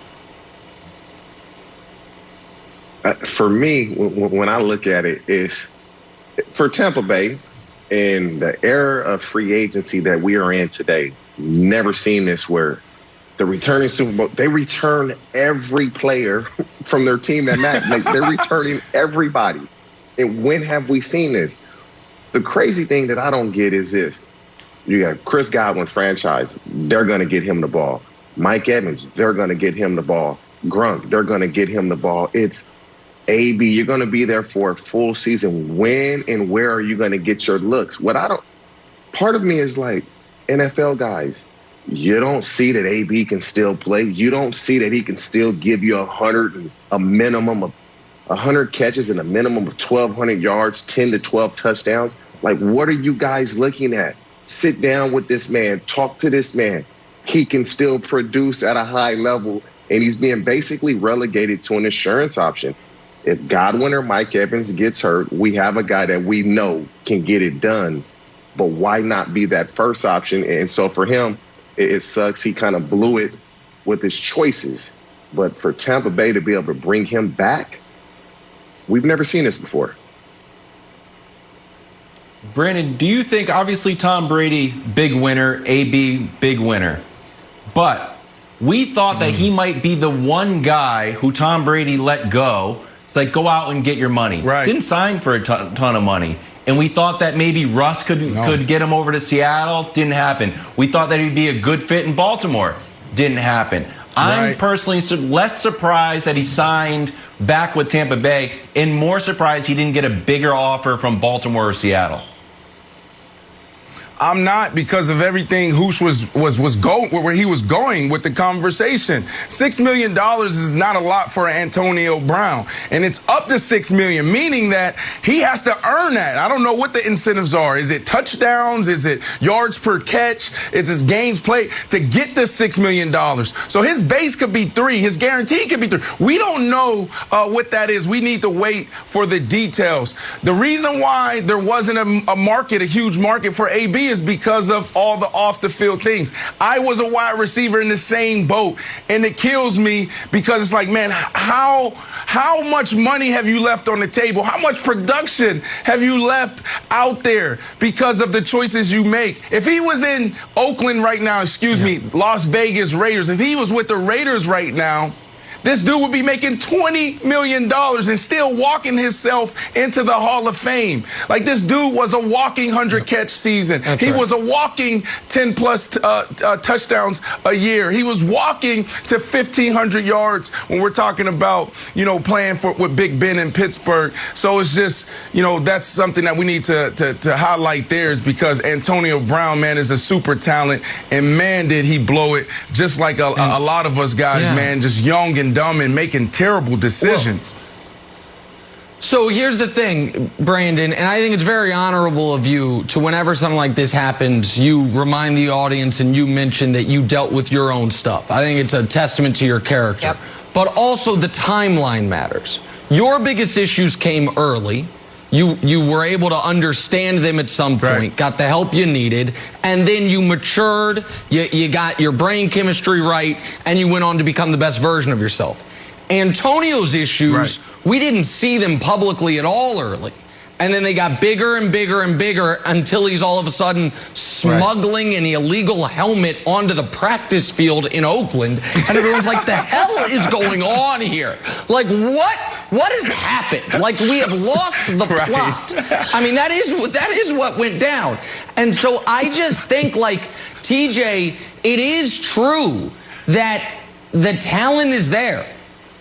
For me, when I look at it, is for Tampa Bay in the era of free agency that we are in today, never seen this where the returning Super Bowl, they return every player from their team that mattered. Like, they're returning everybody. And when have we seen this? The crazy thing that I don't get is this. You got Chris Godwin franchise. They're going to get him the ball. Mike Evans, they're going to get him the ball. Gronk, they're going to get him the ball. It's AB, you're going to be there for a full season. When and where are you going to get your looks? Part of me is like, NFL guys, you don't see that AB can still play. You don't see that he can still give you a minimum of 100 catches and a minimum of 1,200 yards, 10 to 12 touchdowns. Like, what are you guys looking at? Sit down with this man, talk to this man. He can still produce at a high level, and he's being basically relegated to an insurance option. If Godwin or Mike Evans gets hurt, we have a guy that we know can get it done. But why not be that first option? And so for him, it sucks. He kind of blew it with his choices. But for Tampa Bay to be able to bring him back, we've never seen this before. Brandon, do you think, obviously Tom Brady, big winner, AB, big winner, but We thought that he might be the one guy who Tom Brady let go. It's like, go out and get your money. Right. Didn't sign for a ton of money. And we thought that maybe Russ could get him over to Seattle. Didn't happen. We thought that he'd be a good fit in Baltimore. Didn't happen. I'm personally less surprised that he signed back with Tampa Bay and more surprised he didn't get a bigger offer from Baltimore or Seattle. I'm not, because of everything Hoosh was going where he was going with the conversation. $6 million is not a lot for Antonio Brown, and it's up to $6 million, meaning that he has to earn that. I don't know what the incentives are. Is it touchdowns? Is it yards per catch? Is it games played to get the $6 million? So his base could be 3. His guarantee could be 3. We don't know what that is. We need to wait for the details. The reason why there wasn't a huge market for AB is because of all the off-the-field things. I was a wide receiver in the same boat, and it kills me because it's like, man, how much money have you left on the table? How much production have you left out there because of the choices you make? If he was in Oakland right now, Las Vegas Raiders, if he was with the Raiders right now, this dude would be making $20 million and still walking himself into the Hall of Fame. Like, this dude was a walking 100-catch season. He was a walking 10+ touchdowns a year. He was walking to 1,500 yards when we're talking about, playing with Big Ben in Pittsburgh. So it's just, that's something that we need to highlight there, is because Antonio Brown, man, is a super talent. And, man, did he blow it, just like a lot of us guys, man, just young and dumb and making terrible decisions. Whoa. So here's the thing, Brandon, and I think it's very honorable of you to, whenever something like this happens, you remind the audience and you mention that you dealt with your own stuff. I think it's a testament to your character. Yep. But also the timeline matters. Your biggest issues came early. You were able to understand them at some point, got the help you needed, and then you matured, you got your brain chemistry right, and you went on to become the best version of yourself. Antonio's issues, we didn't see them publicly at all early. And then they got bigger and bigger and bigger until he's all of a sudden smuggling an illegal helmet onto the practice field in Oakland. And everyone's like, the hell is going on here? Like, what has happened? Like, we have lost the plot. I mean, that is what went down. And so I just think, like, TJ, it is true that the talent is there,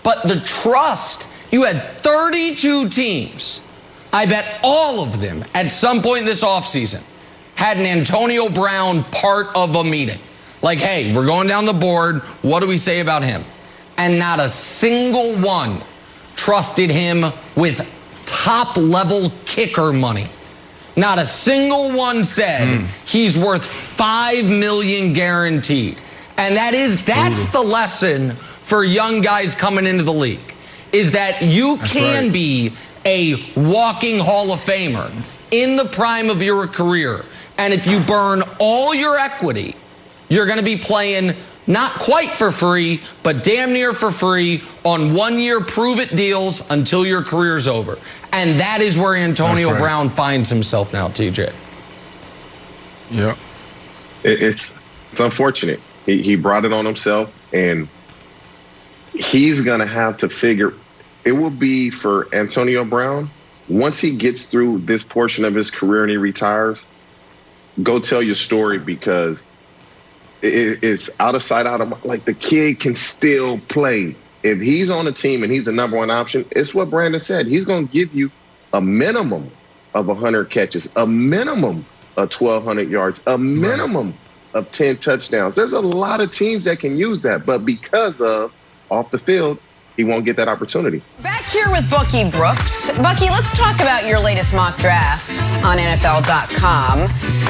but the trust, you had 32 teams. I bet all of them at some point this offseason had an Antonio Brown part of a meeting. Like, hey, we're going down the board. What do we say about him? And not a single one trusted him with top-level kicker money. Not a single one said he's worth $5 million guaranteed. And that's the lesson for young guys coming into the league, is that you can be a walking Hall of Famer in the prime of your career. And if you burn all your equity, you're going to be playing not quite for free, but damn near for free on 1-year prove-it deals until your career's over. And that is where Antonio Brown finds himself now, TJ. Yeah. It's unfortunate. He brought it on himself, and he's going to have to figure. It will be for Antonio Brown, once he gets through this portion of his career and he retires, go tell your story, because it's out of sight, out of mind. Like, the kid can still play. If he's on a team and he's the number one option, it's what Brandon said. He's going to give you a minimum of 100 catches, a minimum of 1,200 yards, a minimum of 10 touchdowns. There's a lot of teams that can use that, but because of off the field, he won't get that opportunity. Back here with Bucky Brooks. Bucky, let's talk about your latest mock draft on NFL.com.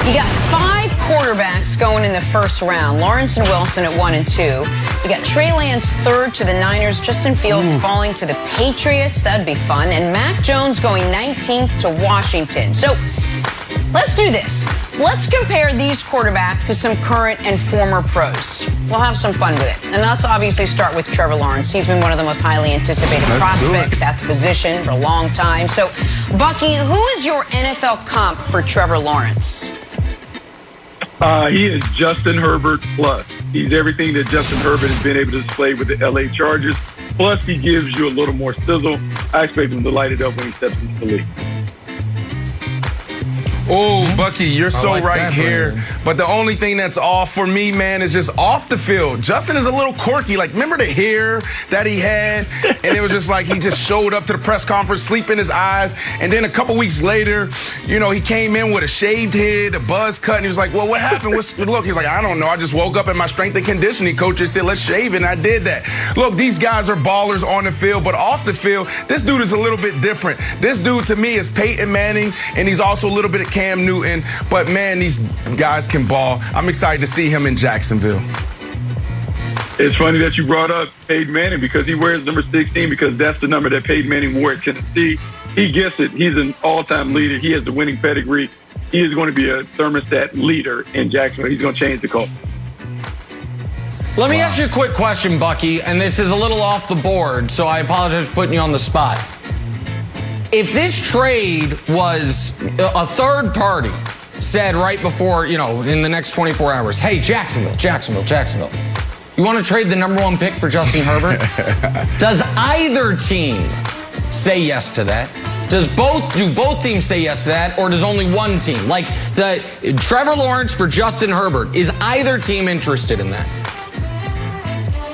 You got 5 quarterbacks going in the first round. Lawrence and Wilson at 1 and 2. You got Trey Lance 3rd to the Niners. Justin Fields falling to the Patriots. That'd be fun. And Mac Jones going 19th to Washington. So let's do this. Let's compare these quarterbacks to some current and former pros. We'll have some fun with it. And let's obviously start with Trevor Lawrence. He's been one of the most highly anticipated prospects at the position for a long time. So, Bucky, who is your NFL comp for Trevor Lawrence? He is Justin Herbert plus. He's everything that Justin Herbert has been able to display with the L.A. Chargers. Plus, he gives you a little more sizzle. I expect him to light it up when he steps into the league. Oh, Bucky, you're so like right that, here. Brandon. But the only thing that's off for me, man, is just off the field. Justin is a little quirky. Like, remember the hair that he had? And it was just like he just showed up to the press conference, sleep in his eyes. And then a couple weeks later, you know, he came in with a shaved head, a buzz cut, and he was like, well, what happened? Look, he's like, I don't know. I just woke up and my strength and conditioning coach just said, let's shave it, and I did that. Look, these guys are ballers on the field, but off the field, this dude is a little bit different. This dude, to me, is Peyton Manning, and he's also a little bit of Cam Newton, but man, these guys can ball. I'm excited to see him in Jacksonville. It's funny that you brought up Peyton Manning because he wears number 16 because that's the number that Peyton Manning wore at Tennessee. He gets it. He's an all-time leader. He has the winning pedigree. He is going to be a thermostat leader in Jacksonville. He's going to change the culture. Let me ask you a quick question, Bucky, and this is a little off the board, so I apologize for putting you on the spot. If this trade was a third party said right before, you know, in the next 24 hours, hey, Jacksonville, you want to trade the number 1 pick for Justin Herbert? Does either team say yes to that? Do both teams say yes to that, or does only one team? Like the Trevor Lawrence for Justin Herbert, is either team interested in that?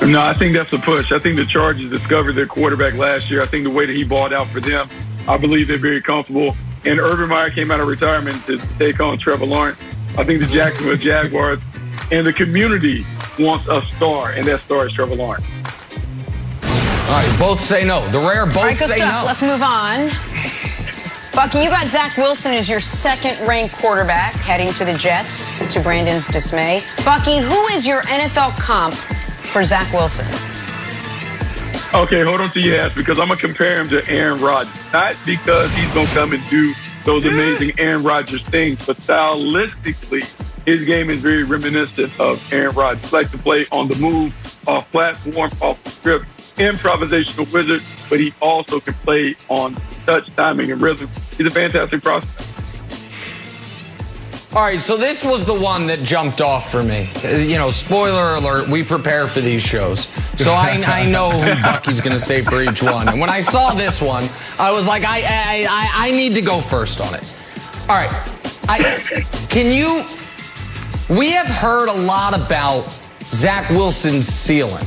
No, I think that's a push. I think the Chargers discovered their quarterback last year. I think the way that he balled out for them, I believe they're very comfortable. And Urban Meyer came out of retirement to take on Trevor Lawrence. I think the Jacksonville Jaguars and the community wants a star, and that star is Trevor Lawrence. All right, both say no. The rare both All right, good say stuff. no. Let's move on. Bucky, you got Zach Wilson as your second-ranked quarterback heading to the Jets, to Brandon's dismay. Bucky, who is your NFL comp for Zach Wilson? Okay, hold on to your hats because I'm going to compare him to Aaron Rodgers. Not because he's going to come and do those amazing Aaron Rodgers things, but stylistically, his game is very reminiscent of Aaron Rodgers. He likes to play on the move, off platform, off the script, improvisational wizard, but he also can play on touch, timing, and rhythm. He's a fantastic prospect. All right, so this was the one that jumped off for me. You know, spoiler alert, we prepare for these shows. So I know who Bucky's going to say for each one. And when I saw this one, I was like, I need to go first on it. All right. We have heard a lot about Zach Wilson's ceiling.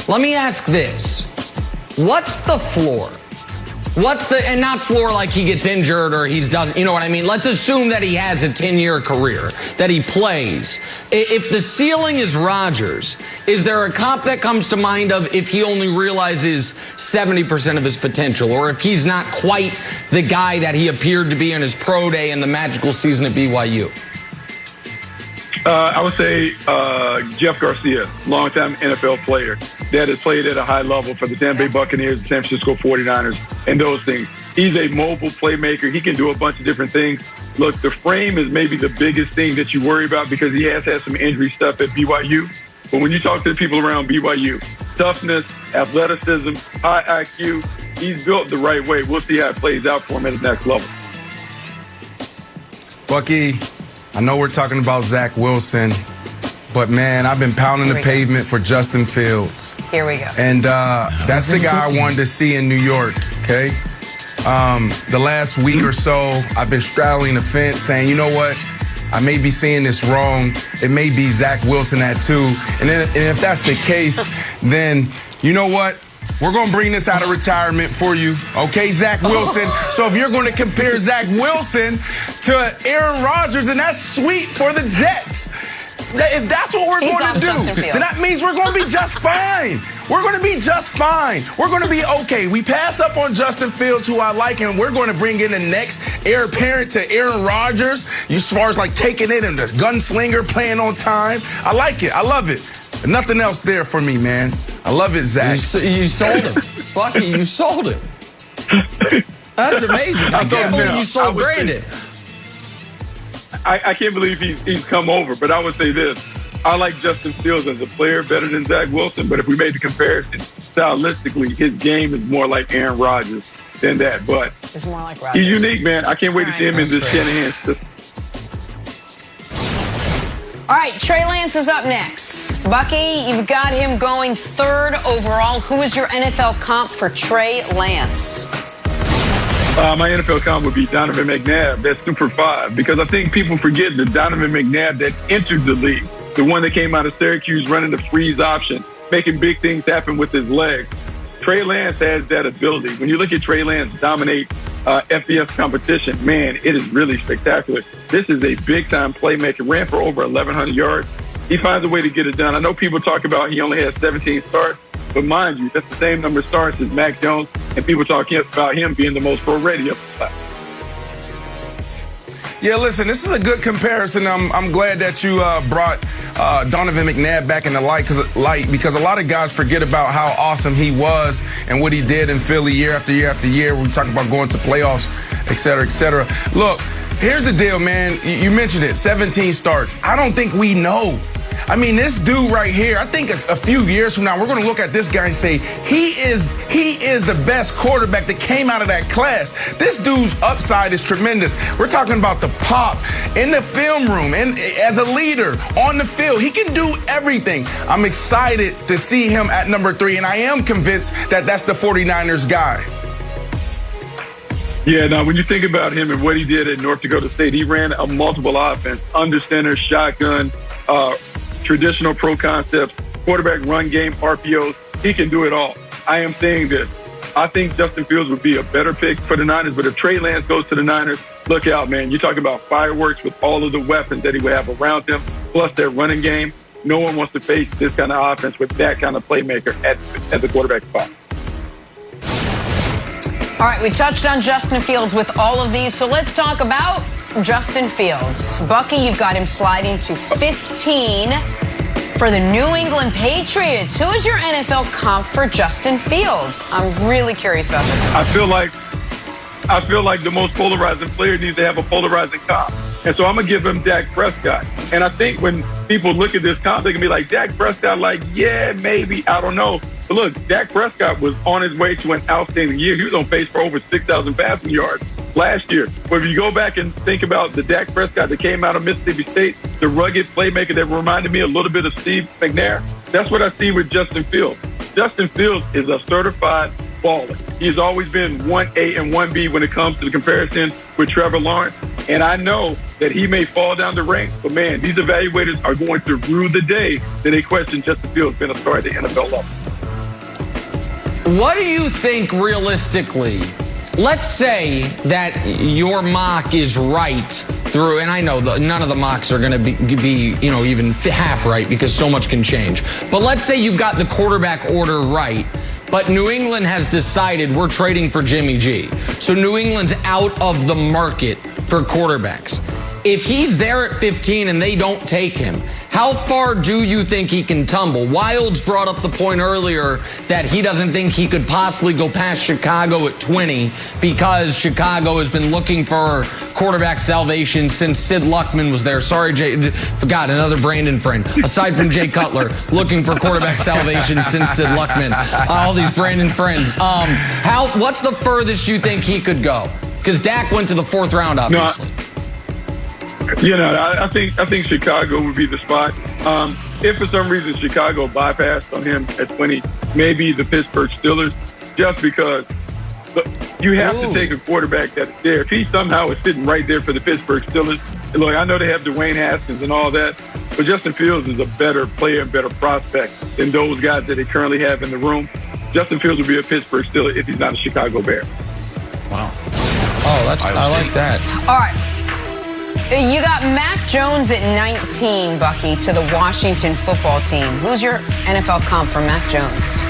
Let me ask this. What's the floor? And not floor like he gets injured or you know what I mean? Let's assume that he has a 10-year career, that he plays. If the ceiling is Rodgers, is there a comp that comes to mind of if he only realizes 70% of his potential, or if he's not quite the guy that he appeared to be in his pro day and the magical season at BYU? I would say Jeff Garcia, longtime NFL player that has played at a high level for the Tampa Bay Buccaneers, the San Francisco 49ers, and those things. He's a mobile playmaker. He can do a bunch of different things. Look, the frame is maybe the biggest thing that you worry about because he has had some injury stuff at BYU. But when you talk to the people around BYU, toughness, athleticism, high IQ, he's built the right way. We'll see how it plays out for him at the next level. Bucky, I know we're talking about Zach Wilson, but man, I've been pounding the pavement for Justin Fields. Here we go. And that's the guy I wanted to see in New York, okay? The last week or so, I've been straddling the fence saying, you know what? I may be seeing this wrong. It may be Zach Wilson at 2. And if that's the case, then you know what? We're going to bring this out of retirement for you, okay, Zach Wilson? So if you're going to compare Zach Wilson to Aaron Rodgers, then that's sweet for the Jets. If that's what we're going to do, then that means we're going to be just fine. We're going to be just fine. We're going to be okay. We pass up on Justin Fields, who I like, and we're going to bring in the next heir apparent to Aaron Rodgers, as far as like taking it and the gunslinger playing on time. I like it. I love it. Nothing else there for me, man. I love it, Zach. You sold him. Bucky, you sold him. That's amazing. I can't believe you sold Brandon. I can't believe he's come over, but I would say this. I like Justin Fields as a player better than Zach Wilson, but if we made the comparison, stylistically, his game is more like Aaron Rodgers than that. But it's more like Rodgers. He's unique, man. I can't wait to see him in this Shanahan system. All right, Trey Lance is up next. Bucky, you've got him going 3rd overall. Who is your NFL comp for Trey Lance? My NFL comp would be Donovan McNabb. That's Super 5, because I think people forget the Donovan McNabb that entered the league, the one that came out of Syracuse running the freeze option, making big things happen with his legs. Trey Lance has that ability. When you look at Trey Lance dominate FBS competition, man, it is really spectacular. This is a big-time playmaker. Ran for over 1,100 yards. He finds a way to get it done. I know people talk about he only has 17 starts, but mind you, that's the same number of starts as Mac Jones, and people talking about him being the most pro-ready of the class. Yeah, listen, this is a good comparison. I'm glad that you brought Donovan McNabb back in the light because a lot of guys forget about how awesome he was and what he did in Philly year after year after year. We talk about going to playoffs, et cetera, et cetera. Look, here's the deal, man. You mentioned it, 17 starts. I don't think we know. I mean, this dude right here, I think a few years from now, we're going to look at this guy and say, he is the best quarterback that came out of that class. This dude's upside is tremendous. We're talking about the pop in the film room and as a leader on the field. He can do everything. I'm excited to see him at number 3, and I am convinced that that's the 49ers guy. Yeah, now when you think about him and what he did at North Dakota State, he ran a multiple offense, under center, shotgun, traditional pro concepts, quarterback run game, RPOs. He can do it all. I am saying this. I think Justin Fields would be a better pick for the Niners, but if Trey Lance goes to the Niners, look out, man. You're talking about fireworks with all of the weapons that he would have around him, plus their running game. No one wants to face this kind of offense with that kind of playmaker at the quarterback spot. All right, we touched on Justin Fields with all of these, so let's talk about Justin Fields. Bucky, you've got him sliding to 15 for the New England Patriots. Who is your NFL comp for Justin Fields? I'm really curious about this one. I feel like the most polarizing player needs to have a polarizing comp. And so I'm going to give him Dak Prescott. And I think when people look at this comp, they can be like, Dak Prescott, like, yeah, maybe, I don't know. But look, Dak Prescott was on his way to an outstanding year. He was on pace for over 6,000 passing yards last year. But if you go back and think about the Dak Prescott that came out of Mississippi State, the rugged playmaker that reminded me a little bit of Steve McNair, that's what I see with Justin Fields. Justin Fields is a certified baller. He's always been 1A and 1B when it comes to the comparison with Trevor Lawrence. And I know that he may fall down the ranks, but man, these evaluators are going to rue the day that they question Justin Fields being a star at the NFL level. What do you think realistically? Let's say that your mock is right through, and I know none of the mocks are going to be even half right because so much can change. But let's say you've got the quarterback order right, but New England has decided we're trading for Jimmy G. So New England's out of the market for quarterbacks. If he's there at 15 and they don't take him, how far do you think he can tumble? Wilds brought up the point earlier that he doesn't think he could possibly go past Chicago at 20 because Chicago has been looking for quarterback salvation since Sid Luckman was there. Sorry, Jay, forgot another Brandon friend. Aside from Jay Cutler, looking for quarterback salvation since Sid Luckman. All these Brandon friends. What's the furthest you think he could go? Because Dak went to the 4th round, obviously. I think Chicago would be the spot. If for some reason Chicago bypassed on him at 20, maybe the Pittsburgh Steelers, just because you have to take a quarterback that's there. If he somehow is sitting right there for the Pittsburgh Steelers, look, I know they have Dwayne Haskins and all that, but Justin Fields is a better player, better prospect than those guys that they currently have in the room. Justin Fields would be a Pittsburgh Steeler if he's not a Chicago Bear. Wow. Oh, I like that. All right. You got Mac Jones at 19, Bucky, to the Washington football team. Who's your NFL comp for Mac Jones?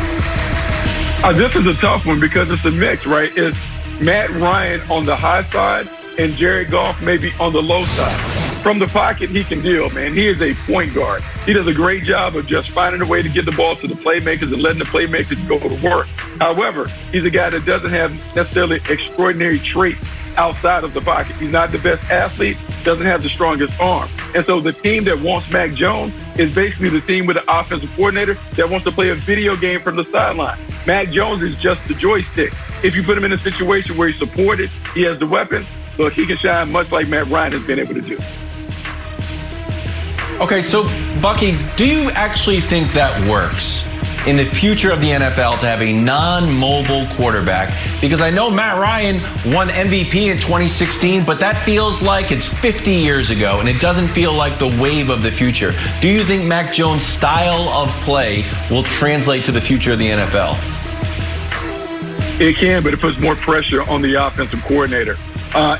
This is a tough one because it's a mix, right? It's Matt Ryan on the high side and Jared Goff maybe on the low side. From the pocket, he can deal, man. He is a point guard. He does a great job of just finding a way to get the ball to the playmakers and letting the playmakers go to work. However, he's a guy that doesn't have necessarily extraordinary traits outside of the pocket. He's not the best athlete, doesn't have the strongest arm. And so the team that wants Mac Jones is basically the team with an offensive coordinator that wants to play a video game from the sideline. Mac Jones is just the joystick. If you put him in a situation where he's supported, he has the weapons, look, he can shine much like Matt Ryan has been able to do. Okay, so Bucky, do you actually think that works in the future of the NFL to have a non-mobile quarterback? Because I know Matt Ryan won MVP in 2016, but that feels like it's 50 years ago, and it doesn't feel like the wave of the future. Do you think Mac Jones' style of play will translate to the future of the NFL? It can, but it puts more pressure on the offensive coordinator.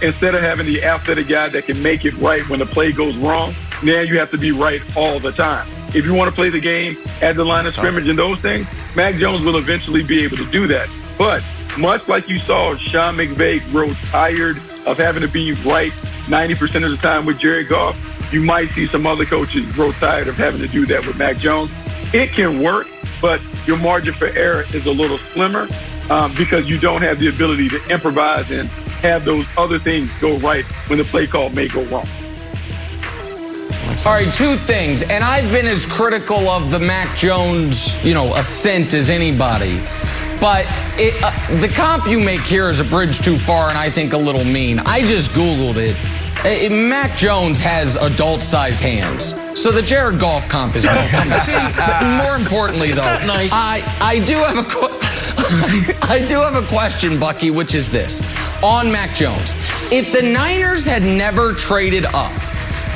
Instead of having the athletic guy that can make it right when the play goes wrong, now you have to be right all the time. If you want to play the game at the line of scrimmage and those things, Mac Jones will eventually be able to do that. But much like you saw Sean McVay grow tired of having to be right 90% of the time with Jared Goff, you might see some other coaches grow tired of having to do that with Mac Jones. It can work, but your margin for error is a little slimmer because you don't have the ability to improvise and have those other things go right when the play call may go wrong. All right, two things, and I've been as critical of the Mac Jones, ascent as anybody. But the comp you make here is a bridge too far, and I think a little mean. I just Googled it. Mac Jones has adult-sized hands, so the Jared Goff comp is more importantly, though, nice. I do have a question, Bucky, which is this: on Mac Jones, if the Niners had never traded up,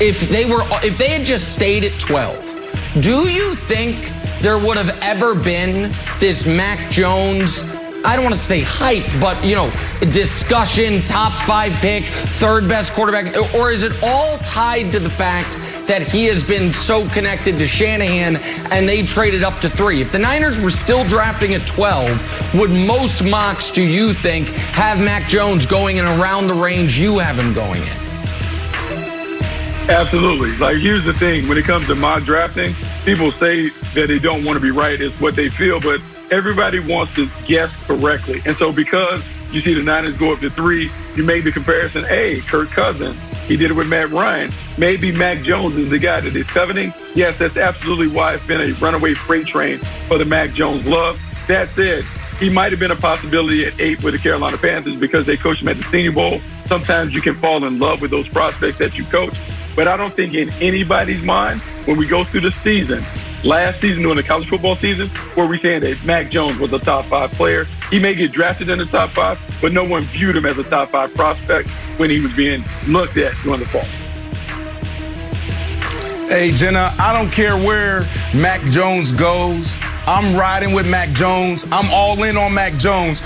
if they had just stayed at 12, do you think there would have ever been this Mac Jones, I don't want to say hype, but, discussion, top 5 pick, third best quarterback? Or is it all tied to the fact that he has been so connected to Shanahan and they traded up to 3? If the Niners were still drafting at 12, would most mocks, do you think, have Mac Jones going in around the range you have him going in? Absolutely. Here's the thing. When it comes to mock drafting, people say that they don't want to be right. It's what they feel, but everybody wants to guess correctly. And so because you see the Niners go up to 3, you make the comparison, hey, Kirk Cousins, he did it with Matt Ryan. Maybe Mac Jones is the guy that is coveting. Yes, that's absolutely why it's been a runaway freight train for the Mac Jones love. That said, he might have been a possibility at 8 with the Carolina Panthers because they coached him at the Senior Bowl. Sometimes you can fall in love with those prospects that you coach. But I don't think in anybody's mind, when we go through the season, last season during the college football season, where we're saying that Mac Jones was a top 5 player. He may get drafted in the top 5, but no one viewed him as a top 5 prospect when he was being looked at during the fall. Hey, Jenna, I don't care where Mac Jones goes. I'm riding with Mac Jones. I'm all in on Mac Jones.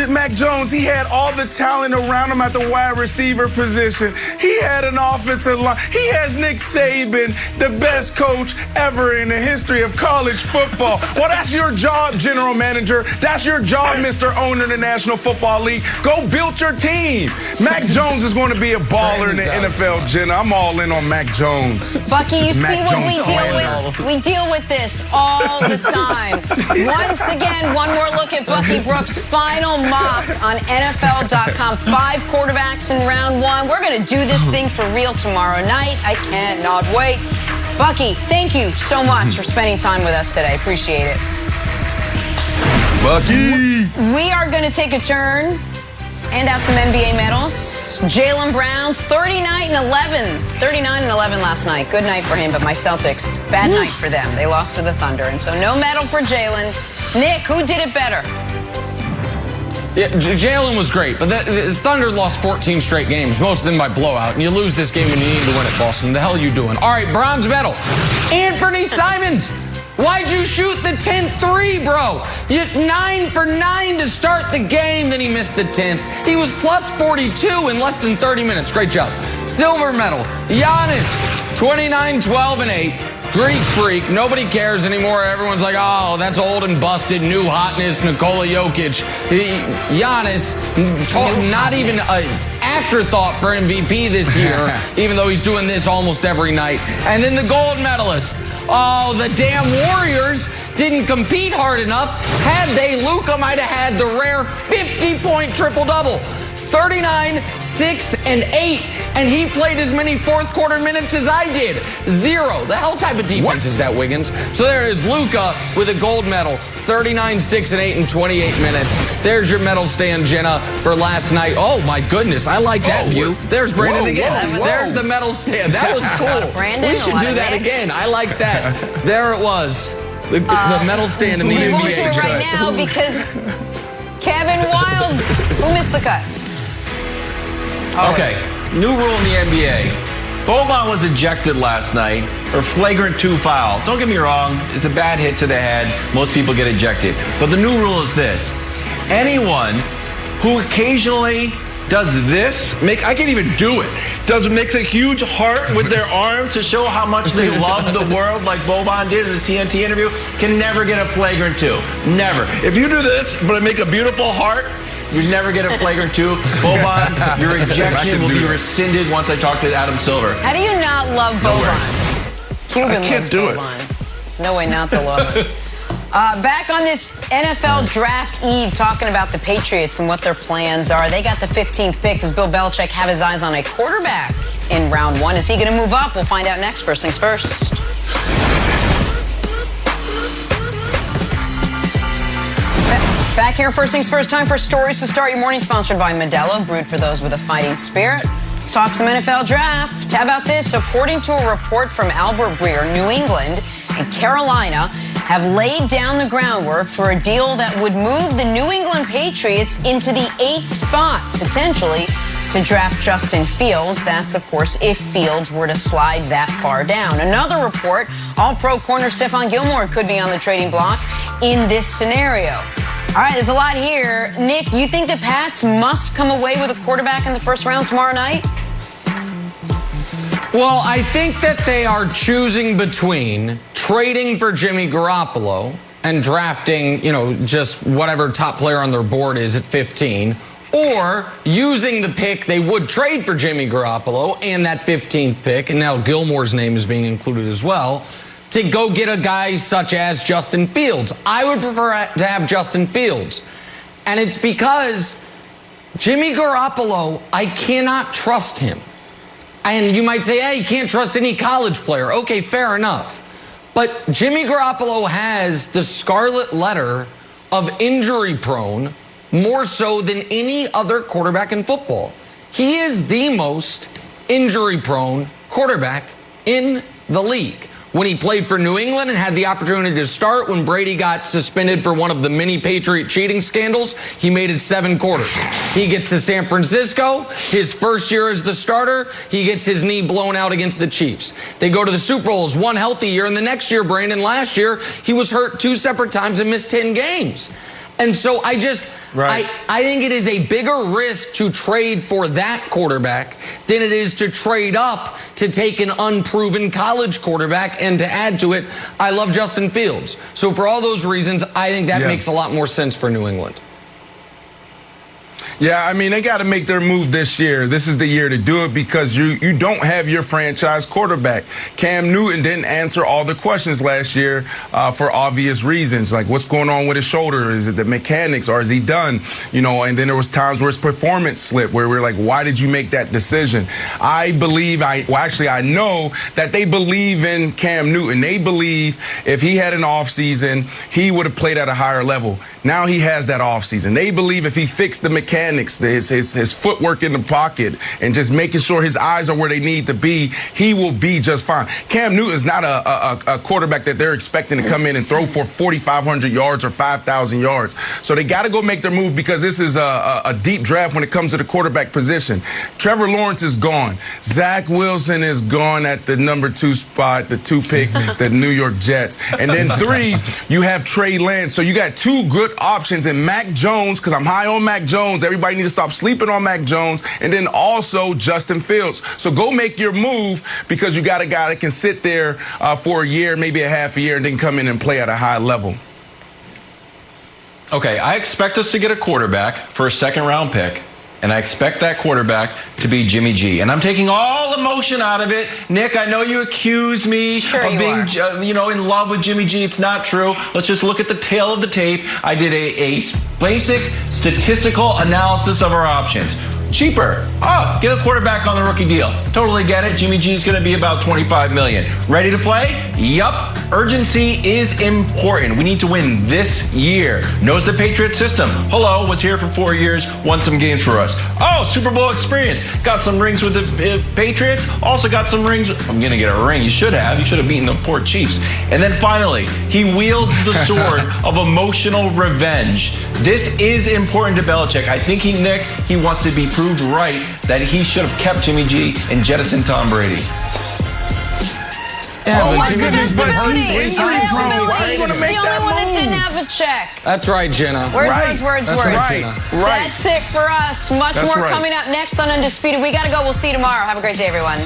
Mac Jones, he had all the talent around him at the wide receiver position. He had an offensive line. He has Nick Saban, the best coach ever in the history of college football. Well, that's your job, general manager. That's your job, Mr. Owner of the National Football League. Go build your team. Mac Jones is going to be a baller in the NFL, Jenna. I'm all in on Mac Jones. Bucky, you see what we deal with? We deal with this all the time. Once again, one more look at Bucky Brooks' final mock on NFL.com. 5 quarterbacks in round 1. We're going to do this thing for real tomorrow night. I cannot wait. Bucky, thank you so much for spending time with us today. Appreciate it. Bucky! We are going to take a turn, hand out some NBA medals. Jaylen Brown, 39-11. 39-11 last night. Good night for him, but my Celtics, bad night for them. They lost to the Thunder, and so no medal for Jaylen. Nick, who did it better? Yeah, Jaylen was great, but the Thunder lost 14 straight games, most of them by blowout, and you lose this game when you need to win at Boston. The hell are you doing? All right, bronze medal. Anthony Simons. Why'd you shoot the 10th three, bro? You 9 for 9 to start the game, then he missed the 10th. He was plus 42 in less than 30 minutes. Great job. Silver medal. Giannis, 29, 12, and 8. Greek freak. Nobody cares anymore. Everyone's like, oh, that's old and busted. New hotness, Nikola Jokic. Giannis, not even an afterthought for MVP this year, even though he's doing this almost every night. And then the gold medalist. Oh, the damn Warriors didn't compete hard enough. Had they, Luka might have had the rare 50-point triple-double. 39, 6, and 8. And he played as many fourth quarter minutes as I did. 0. The hell type of defense is that, Wiggins? So there is Luka with a gold medal. 39, 6, and 8 in 28 minutes. There's your medal stand, Jenna, for last night. Oh, my goodness. I like that view. There's Brandon again. There's the medal stand. That was cool. Brandon, we should do that again. I like that. There it was. The medal stand in the NBA. We won't do it right now because Kevin Wilds, who missed the cut? Okay, new rule in the NBA. Boban was ejected last night for flagrant 2 foul. Don't get me wrong, it's a bad hit to the head. Most people get ejected. But the new rule is this. Anyone who occasionally does this, I can't even do it, makes a huge heart with their arm to show how much they love the world like Boban did in his TNT interview, can never get a flagrant 2. Never. If you do this, but make a beautiful heart, you never get a flagrant 2. Boban, your ejection will be rescinded once I talk to Adam Silver. How do you not love Boban? Cuban I can't loves do Boban. There's no way not to love him. Back on this NFL draft eve, talking about the Patriots and what their plans are. They got the 15th pick. Does Bill Belichick have his eyes on a quarterback in round 1? Is he going to move up? We'll find out next. First things first. Back here, first things first, time for stories to start your morning, sponsored by Modelo, brewed for those with a fighting spirit. Let's talk some NFL draft. How about this? According to a report from Albert Breer, New England and Carolina have laid down the groundwork for a deal that would move the New England Patriots into the 8th spot, potentially, to draft Justin Fields. That's, of course, if Fields were to slide that far down. Another report, All-Pro corner Stephon Gilmore could be on the trading block in this scenario. All right, there's a lot here. Nick, you think the Pats must come away with a quarterback in the first round tomorrow night? Well, I think that they are choosing between trading for Jimmy Garoppolo and drafting, just whatever top player on their board is at 15, or using the pick they would trade for Jimmy Garoppolo and that 15th pick, and now Gilmore's name is being included as well, to go get a guy such as Justin Fields. I would prefer to have Justin Fields. And it's because Jimmy Garoppolo, I cannot trust him. And you might say, hey, you can't trust any college player. Okay, fair enough. But Jimmy Garoppolo has the scarlet letter of injury prone more so than any other quarterback in football. He is the most injury prone quarterback in the league. When he played for New England and had the opportunity to start when Brady got suspended for one of the many Patriot cheating scandals, he made it 7 quarters. He gets to San Francisco, his first year as the starter, he gets his knee blown out against the Chiefs. They go to the Super Bowls, 1 healthy year, and the next year, Brandon, last year, he was hurt 2 separate times and missed 10 games. And so I think it is a bigger risk to trade for that quarterback than it is to trade up to take an unproven college quarterback. And to add to it, I love Justin Fields. So for all those reasons, I think that makes a lot more sense for New England. Yeah, I mean, they got to make their move this year. This is the year to do it because you don't have your franchise quarterback. Cam Newton didn't answer all the questions last year for obvious reasons, like what's going on with his shoulder? Is it the mechanics or is he done? And then there was times where his performance slipped where we're like, why did you make that decision? I know that they believe in Cam Newton. They believe if he had an offseason, he would have played at a higher level. Now he has that offseason. They believe if he fixed the mechanics, his footwork in the pocket, and just making sure his eyes are where they need to be, he will be just fine. Cam Newton's not a quarterback that they're expecting to come in and throw for 4,500 yards or 5,000 yards. So they got to go make their move because this is a deep draft when it comes to the quarterback position. Trevor Lawrence is gone. Zach Wilson is gone at the number 2 spot, the 2 pick, the New York Jets. And then 3, you have Trey Lance. So you got 2 good options in Mac Jones, because I'm high on Mac Jones. Everybody needs to stop sleeping on Mac Jones. And then also Justin Fields. So go make your move because you got a guy that can sit there for a year, maybe a half a year, and then come in and play at a high level. Okay, I expect us to get a quarterback for a 2nd-round pick. And I expect that quarterback to be Jimmy G. And I'm taking all emotion out of it. Nick, I know you accuse me of being, in love with Jimmy G. It's not true. Let's just look at the tail of the tape. I did a basic statistical analysis of our options. cheaper. Oh, get a quarterback on the rookie deal. Totally get it. Jimmy G is going to be about $25 million. Ready to play? Yup. Urgency is important. We need to win this year. Knows the Patriots system. Hello, was here for 4 years, won some games for us. Oh, Super Bowl experience. Got some rings with the Patriots. Also got some rings. I'm going to get a ring. You should have. You should have beaten the poor Chiefs. And then finally, he wields the sword of emotional revenge. This is important to Belichick. I think he wants to be proved right that he should have kept Jimmy G and jettisoned Tom Brady. Yeah, Well, but what's the Jimmy G's best been ability? He's injury prone. Why are you gonna He's make the only that one that move? didn't have a check. That's right, Jenna. Words. That's right. Jenna. Right. That's it for us. Much That's more right. coming up next on Undisputed. We got to go. We'll see you tomorrow. Have a great day, everyone.